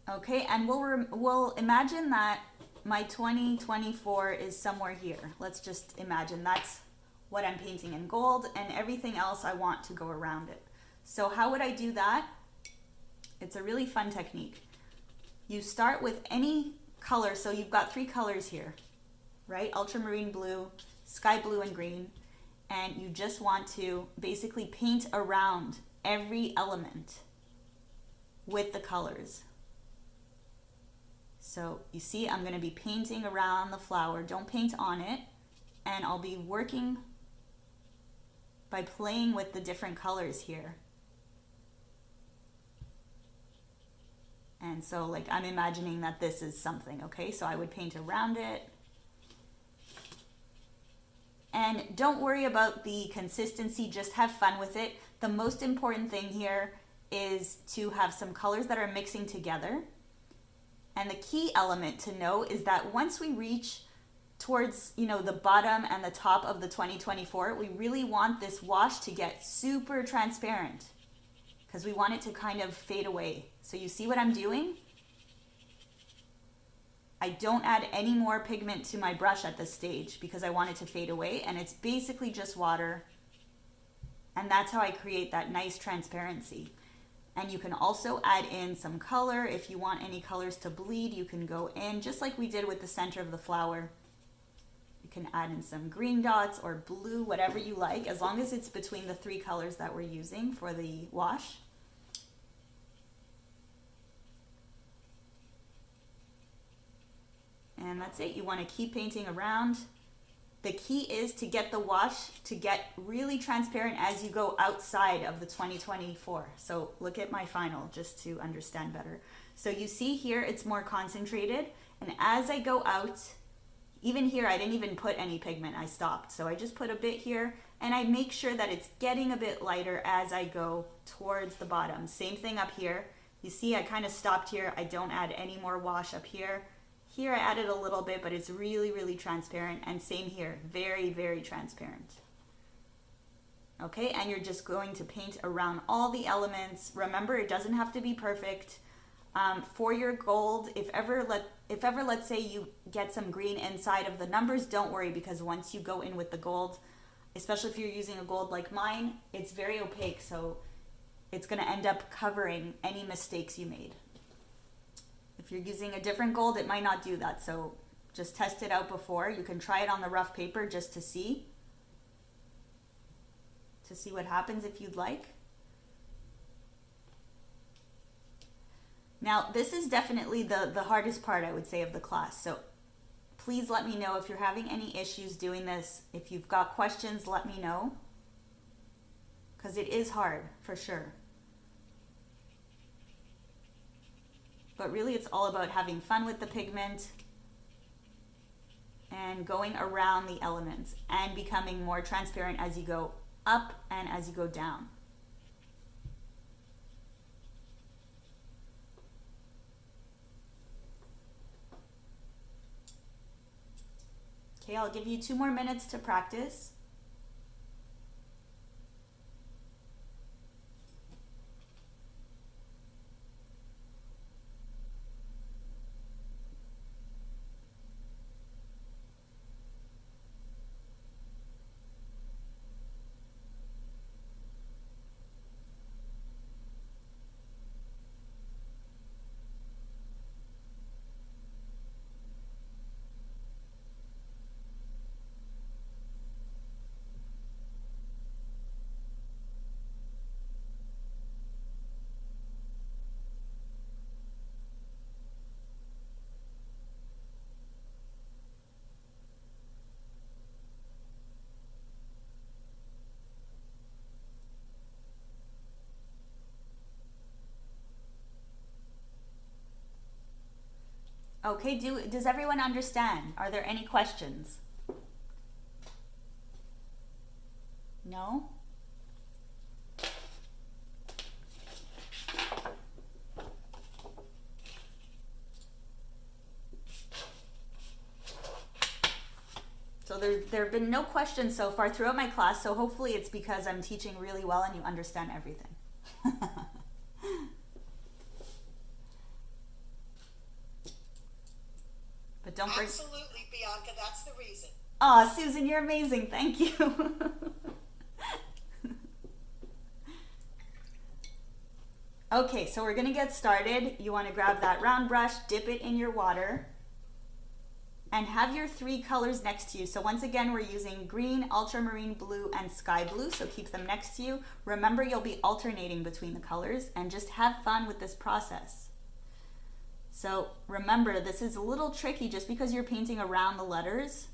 Okay, and we'll imagine that my 2024 is somewhere here. Let's just imagine that's what I'm painting in gold, and everything else I want to go around it. So how would I do that? It's a really fun technique. You start with any color, so you've got 3 colors here, right? Ultramarine blue, sky blue, and green. And you just want to basically paint around every element with the colors. So you see, I'm going to be painting around the flower. Don't paint on it. And I'll be working by playing with the different colors here. And so like I'm imagining that this is something, okay? So I would paint around it. And don't worry about the consistency, just have fun with it. The most important thing here is to have some colors that are mixing together. And the key element to know is that once we reach towards, the bottom and the top of the 2024, we really want this wash to get super transparent because we want it to kind of fade away. So you see what I'm doing? I don't add any more pigment to my brush at this stage because I want it to fade away, and it's basically just water. And that's how I create that nice transparency. And you can also add in some color. If you want any colors to bleed, you can go in, just like we did with the center of the flower. You can add in some green dots or blue, whatever you like, as long as it's between the 3 colors that we're using for the wash. And that's it. You want to keep painting around. The key is to get the wash to get really transparent as you go outside of the 2024. So look at my final just to understand better. So you see here it's more concentrated, and as I go out, even here I didn't even put any pigment, I stopped. So I just put a bit here, and I make sure that it's getting a bit lighter as I go towards the bottom. Same thing up here. You see I kind of stopped here. I don't add any more wash up here. Here I added a little bit, but it's really, really transparent. And same here, very, very transparent. Okay, and you're just going to paint around all the elements. Remember, it doesn't have to be perfect. For your gold, if ever let's say you get some green inside of the numbers, don't worry, because once you go in with the gold, especially if you're using a gold like mine, it's very opaque, so it's going to end up covering any mistakes you made. If you're using a different gold, it might not do that. So just test it out before. You can try it on the rough paper just to see what happens if you'd like. Now, this is definitely the hardest part, I would say, of the class. So please let me know if you're having any issues doing this. If you've got questions, let me know, because it is hard for sure. But really, it's all about having fun with the pigment and going around the elements and becoming more transparent as you go up and as you go down. Okay, I'll give you 2 more minutes to practice. Okay, does everyone understand? Are there any questions? No? So there have been no questions so far throughout my class, so hopefully it's because I'm teaching really well and you understand everything. But don't forget. Absolutely, Bianca, that's the reason. Aw, Susan, you're amazing. Thank you. Okay, so we're gonna get started. You wanna grab that round brush, dip it in your water, and have your three colors next to you. So once again, we're using green, ultramarine blue, and sky blue, so keep them next to you. Remember, you'll be alternating between the colors, and just have fun with this process. So remember, this is a little tricky just because you're painting around the letters,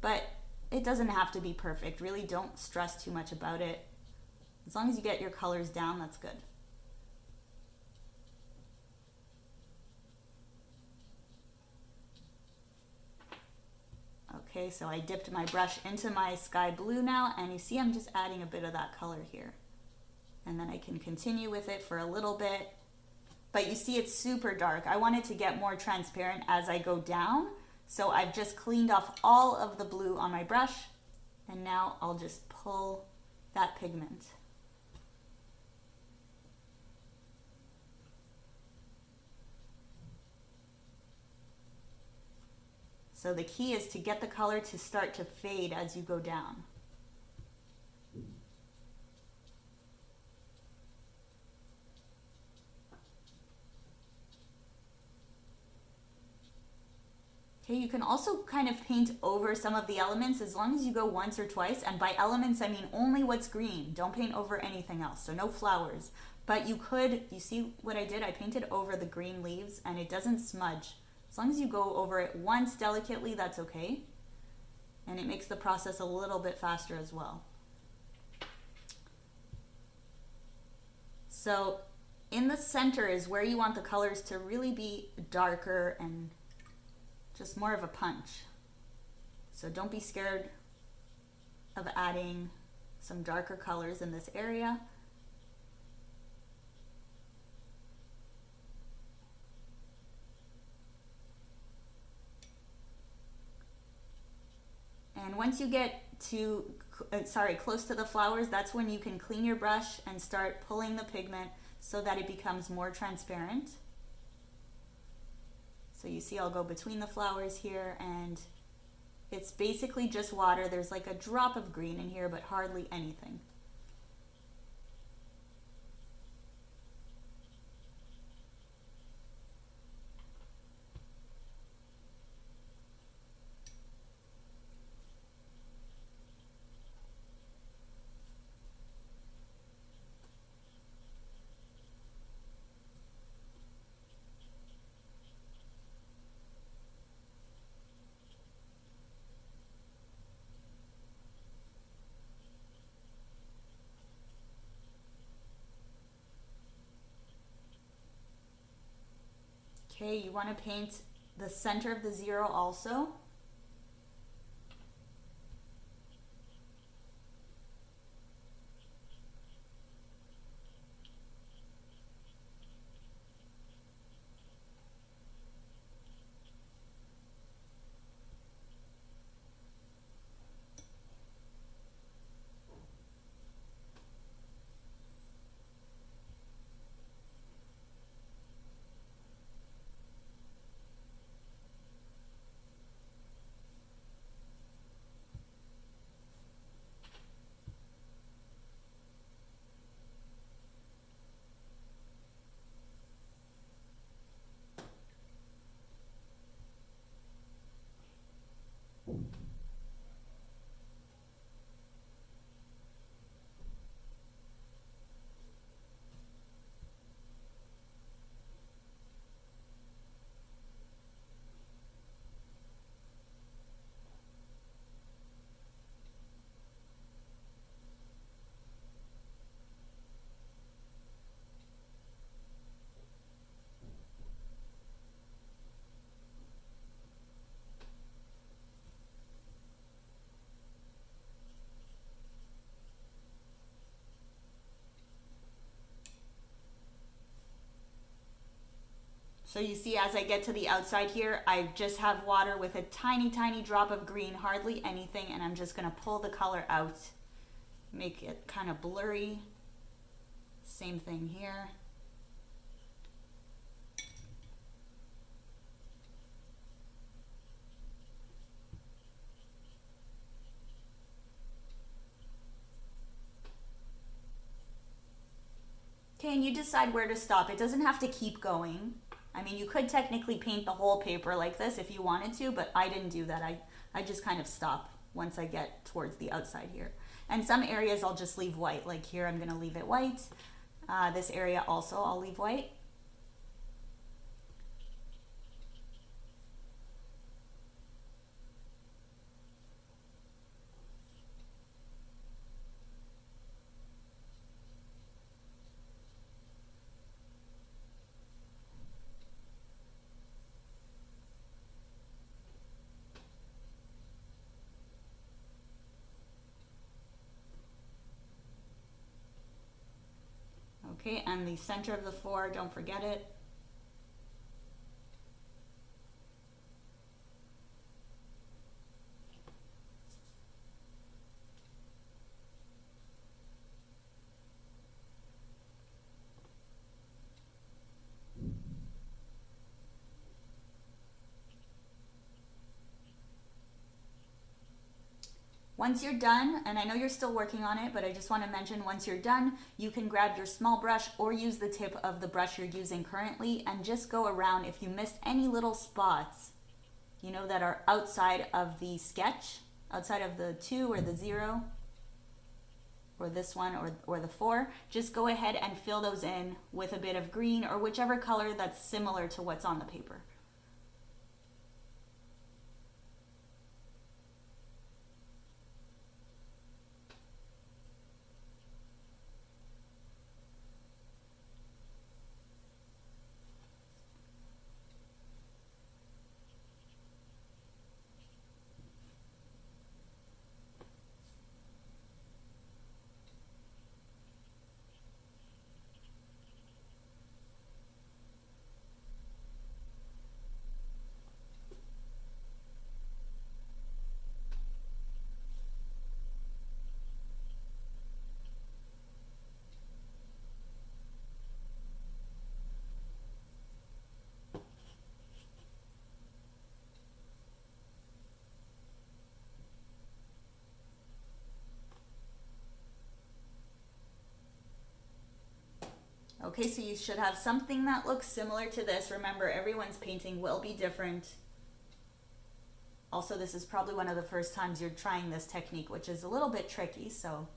but it doesn't have to be perfect. Really don't stress too much about it. As long as you get your colors down, that's good. Okay, so I dipped my brush into my sky blue now, and you see I'm just adding a bit of that color here. And then I can continue with it for a little bit. But you see it's super dark. I want it to get more transparent as I go down. So I've just cleaned off all of the blue on my brush, and now I'll just pull that pigment. So the key is to get the color to start to fade as you go down. Okay, you can also kind of paint over some of the elements as long as you go once or twice. And by elements, I mean only what's green. Don't paint over anything else, so no flowers. But you could, you see what I did? I painted over the green leaves and it doesn't smudge. As long as you go over it once delicately, that's okay. And it makes the process a little bit faster as well. So in the center is where you want the colors to really be darker and just more of a punch. So don't be scared of adding some darker colors in this area. And once you get to, close to the flowers, that's when you can clean your brush and start pulling the pigment so that it becomes more transparent. So you see I'll go between the flowers here, and it's basically just water. There's like a drop of green in here, but hardly anything. Okay, you want to paint the center of the zero also. So you see, as I get to the outside here, I just have water with a tiny, tiny drop of green, hardly anything, and I'm just gonna pull the color out, make it kind of blurry. Same thing here. Okay, and you decide where to stop. It doesn't have to keep going. I mean, you could technically paint the whole paper like this if you wanted to, but I didn't do that. I just kind of stop once I get towards the outside here. And some areas I'll just leave white. Like here, I'm gonna leave it white. This area also I'll leave white. Okay, and the center of the 4, don't forget it. Once you're done, and I know you're still working on it, but I just want to mention once you're done, you can grab your small brush or use the tip of the brush you're using currently and just go around. If you missed any little spots, you know, that are outside of the sketch, outside of the 2 or the 0, or this one or the 4, just go ahead and fill those in with a bit of green or whichever color that's similar to what's on the paper. Okay, so you should have something that looks similar to this. Remember, everyone's painting will be different. Also, this is probably one of the first times you're trying this technique, which is a little bit tricky, so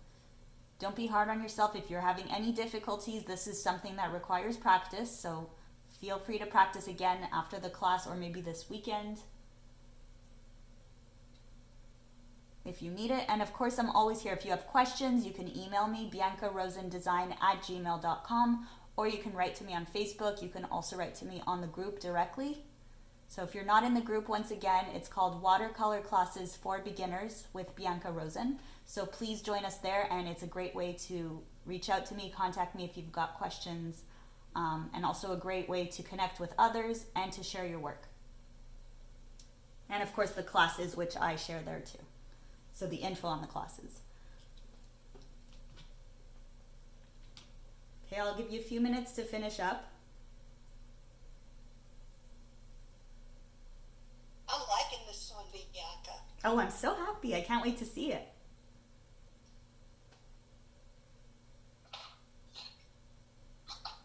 don't be hard on yourself. If you're having any difficulties, this is something that requires practice, so feel free to practice again after the class or maybe this weekend if you need it. And of course, I'm always here. If you have questions, you can email me, biancarosendesign@gmail.com, or you can write to me on Facebook. You can also write to me on the group directly. So if you're not in the group, once again, it's called Watercolor Classes for Beginners with Bianca Rosen. So please join us there, and it's a great way to reach out to me, contact me if you've got questions, and also a great way to connect with others and to share your work. And of course, the classes, which I share there too. So the info on the classes. Okay, I'll give you a few minutes to finish up. I'm liking this one, Bianca. Oh, I'm so happy. I can't wait to see it.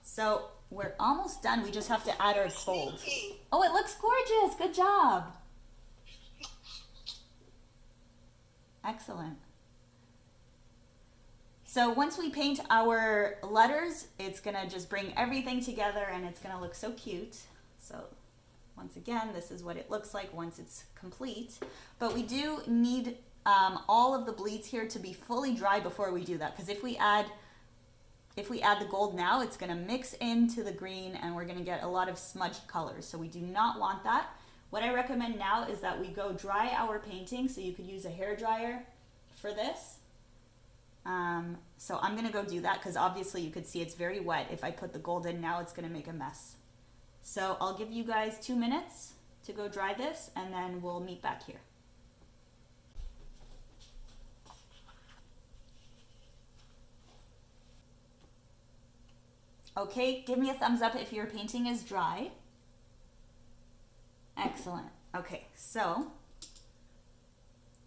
So we're almost done. We just have to add our fold. Sneaky. Oh, it looks gorgeous. Good job. Excellent. So once we paint our letters, it's gonna just bring everything together and it's gonna look so cute. So once again, this is what it looks like once it's complete. But we do need all of the bleeds here to be fully dry before we do that, because if we add the gold now, it's gonna mix into the green and we're gonna get a lot of smudged colors. So we do not want that. What I recommend now is that we go dry our painting. So you could use a hair dryer for this. So I'm gonna go do that because obviously you could see it's very wet. If I put the gold in now, it's gonna make a mess. So I'll give you guys 2 minutes to go dry this and then we'll meet back here. Okay, give me a thumbs up if your painting is dry. Excellent. Okay, so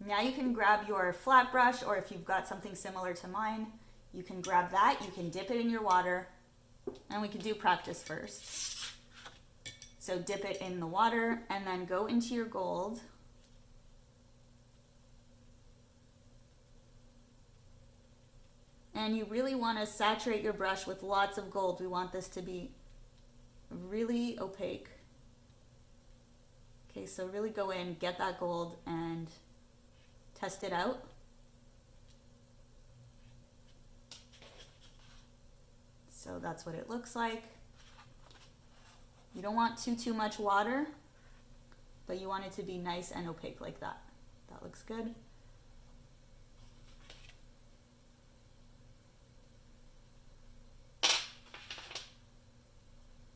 now you can grab your flat brush, or if you've got something similar to mine, you can grab that, you can dip it in your water, and we can do practice first. So dip it in the water and then go into your gold. And you really want to saturate your brush with lots of gold. We want this to be really opaque. Okay, so really go in, get that gold, and test it out. So that's what it looks like. You don't want too much water, but you want it to be nice and opaque like that. That looks good.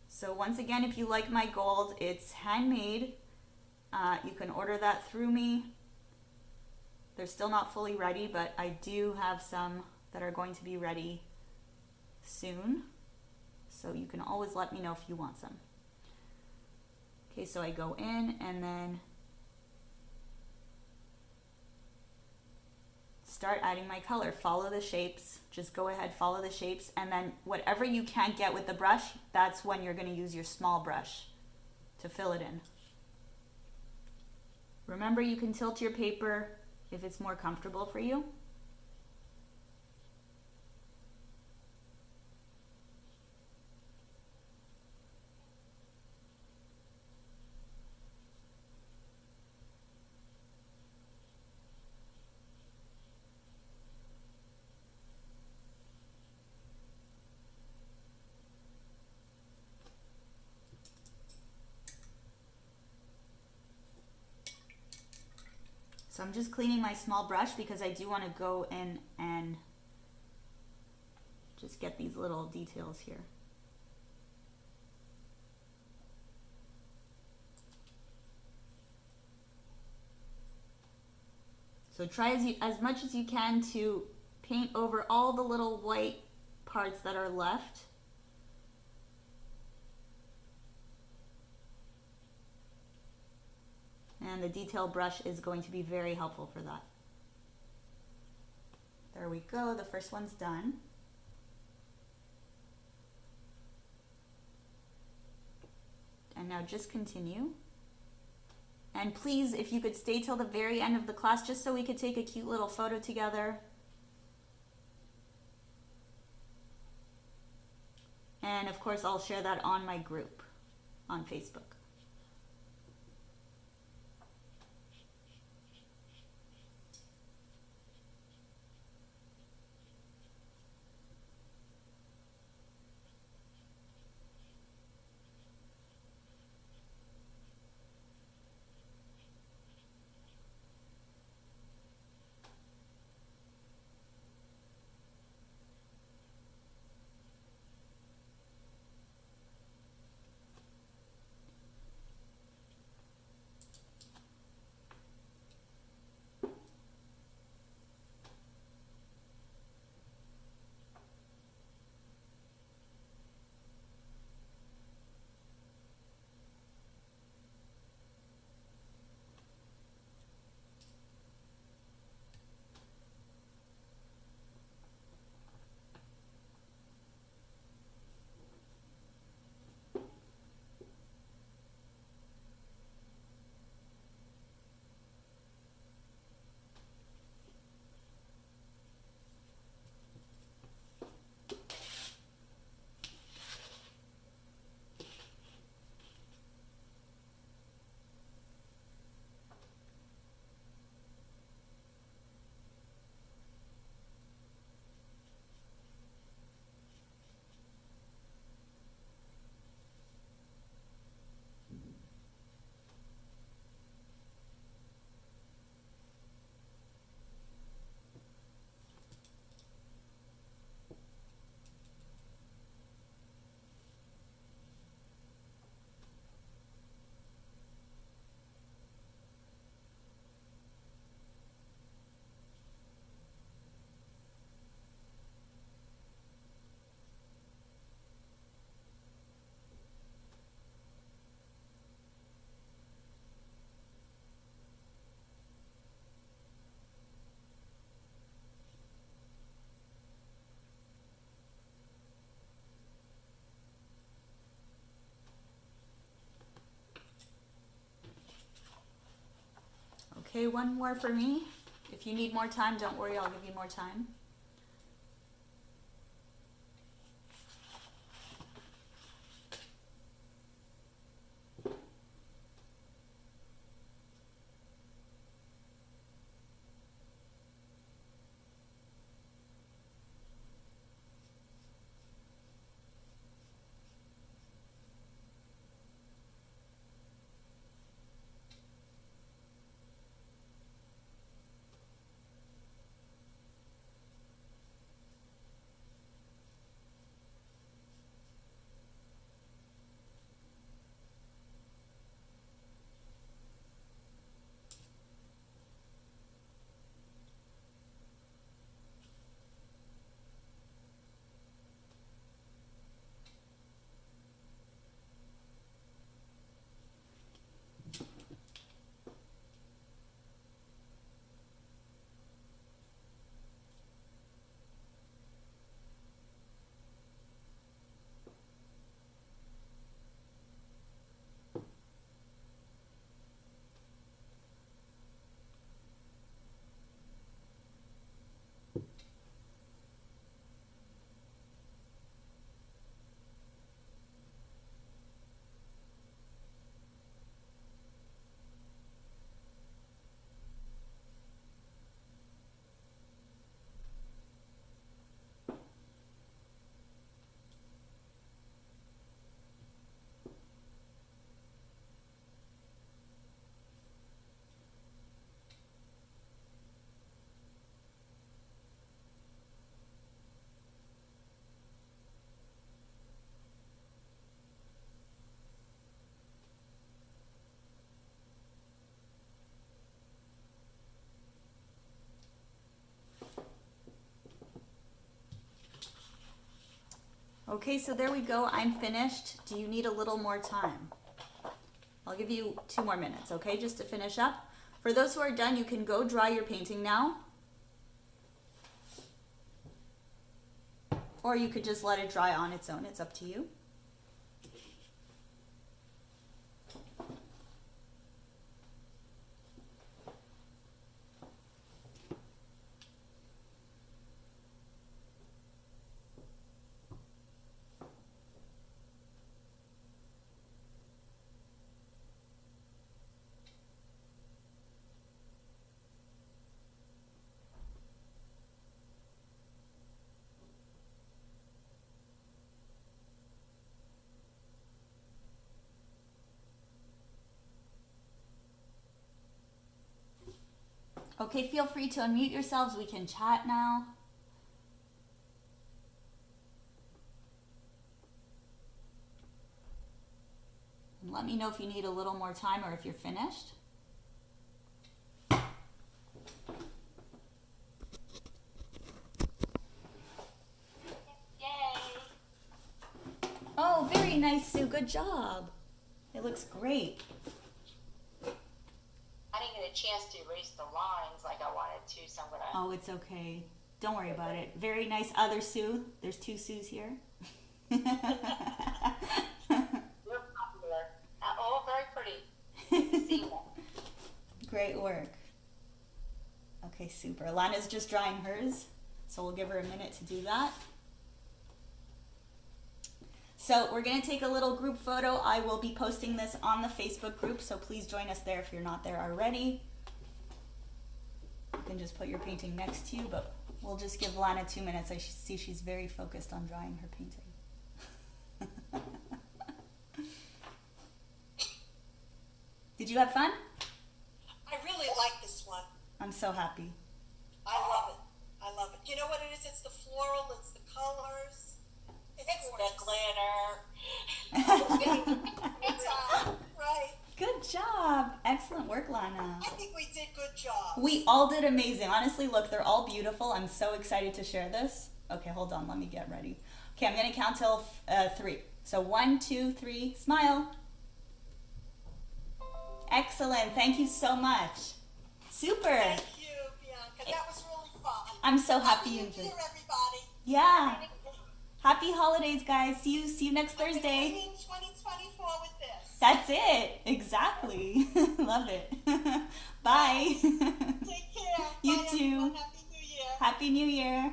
So once again, if you like my gold, it's handmade. You can order that through me. They're still not fully ready, but I do have some that are going to be ready soon. So you can always let me know if you want some. Okay, so I go in and then start adding my color. Follow the shapes. Just go ahead, follow the shapes, and then whatever you can't get with the brush, that's when you're going to use your small brush to fill it in. Remember, you can tilt your paper if it's more comfortable for you. So I'm just cleaning my small brush because I do want to go in and just get these little details here. So try as much as you can to paint over all the little white parts that are left. And the detail brush is going to be very helpful for that. There we go, the first one's done. And now just continue. And please, if you could stay till the very end of the class, just so we could take a cute little photo together. And of course, I'll share that on my group on Facebook. Okay, one more for me. If you need more time, don't worry, I'll give you more time. Okay, so there we go. I'm finished. Do you need a little more time? I'll give you 2 more minutes, okay, just to finish up. For those who are done, you can go dry your painting now. Or you could just let it dry on its own. It's up to you. Okay, feel free to unmute yourselves. We can chat now. And let me know if you need a little more time or if you're finished. Yay! Oh, very nice, Sue. Good job. It looks great. I didn't get a chance to erase the lines like I wanted to, so I'm gonna. Oh, it's okay. Don't worry about it. Very nice other Sue. There's 2 Sues here. You're popular. Oh, very pretty. See that. Great work. Okay, super. Lana's just drying hers, so we'll give her a minute to do that. So we're going to take a little group photo. I will be posting this on the Facebook group, so please join us there if you're not there already. You can just put your painting next to you, but we'll just give Lana 2 minutes. I see she's very focused on drying her painting. Did you have fun? I really like this one. I'm so happy. I love it. I love it. You know what it is? It's the floral. It's the colors. It's the glitter. It's right. Good job. Excellent work, Lana. I think we did good job. We all did amazing. Honestly, look, they're all beautiful. I'm so excited to share this. Okay, hold on. Let me get ready. Okay, I'm going to count till 3. So 1, 2, 3, smile. Excellent. Thank you so much. Super. Thank you, Bianca. That was really fun. I'm so happy you Happy New enjoyed Year, it. everybody. Yeah. Happy holidays, guys. See you next Thursday. In 2024 with this. That's it. Exactly. Love it. Bye. Take care. You Bye, too. everyone. Happy New Year. Happy New Year.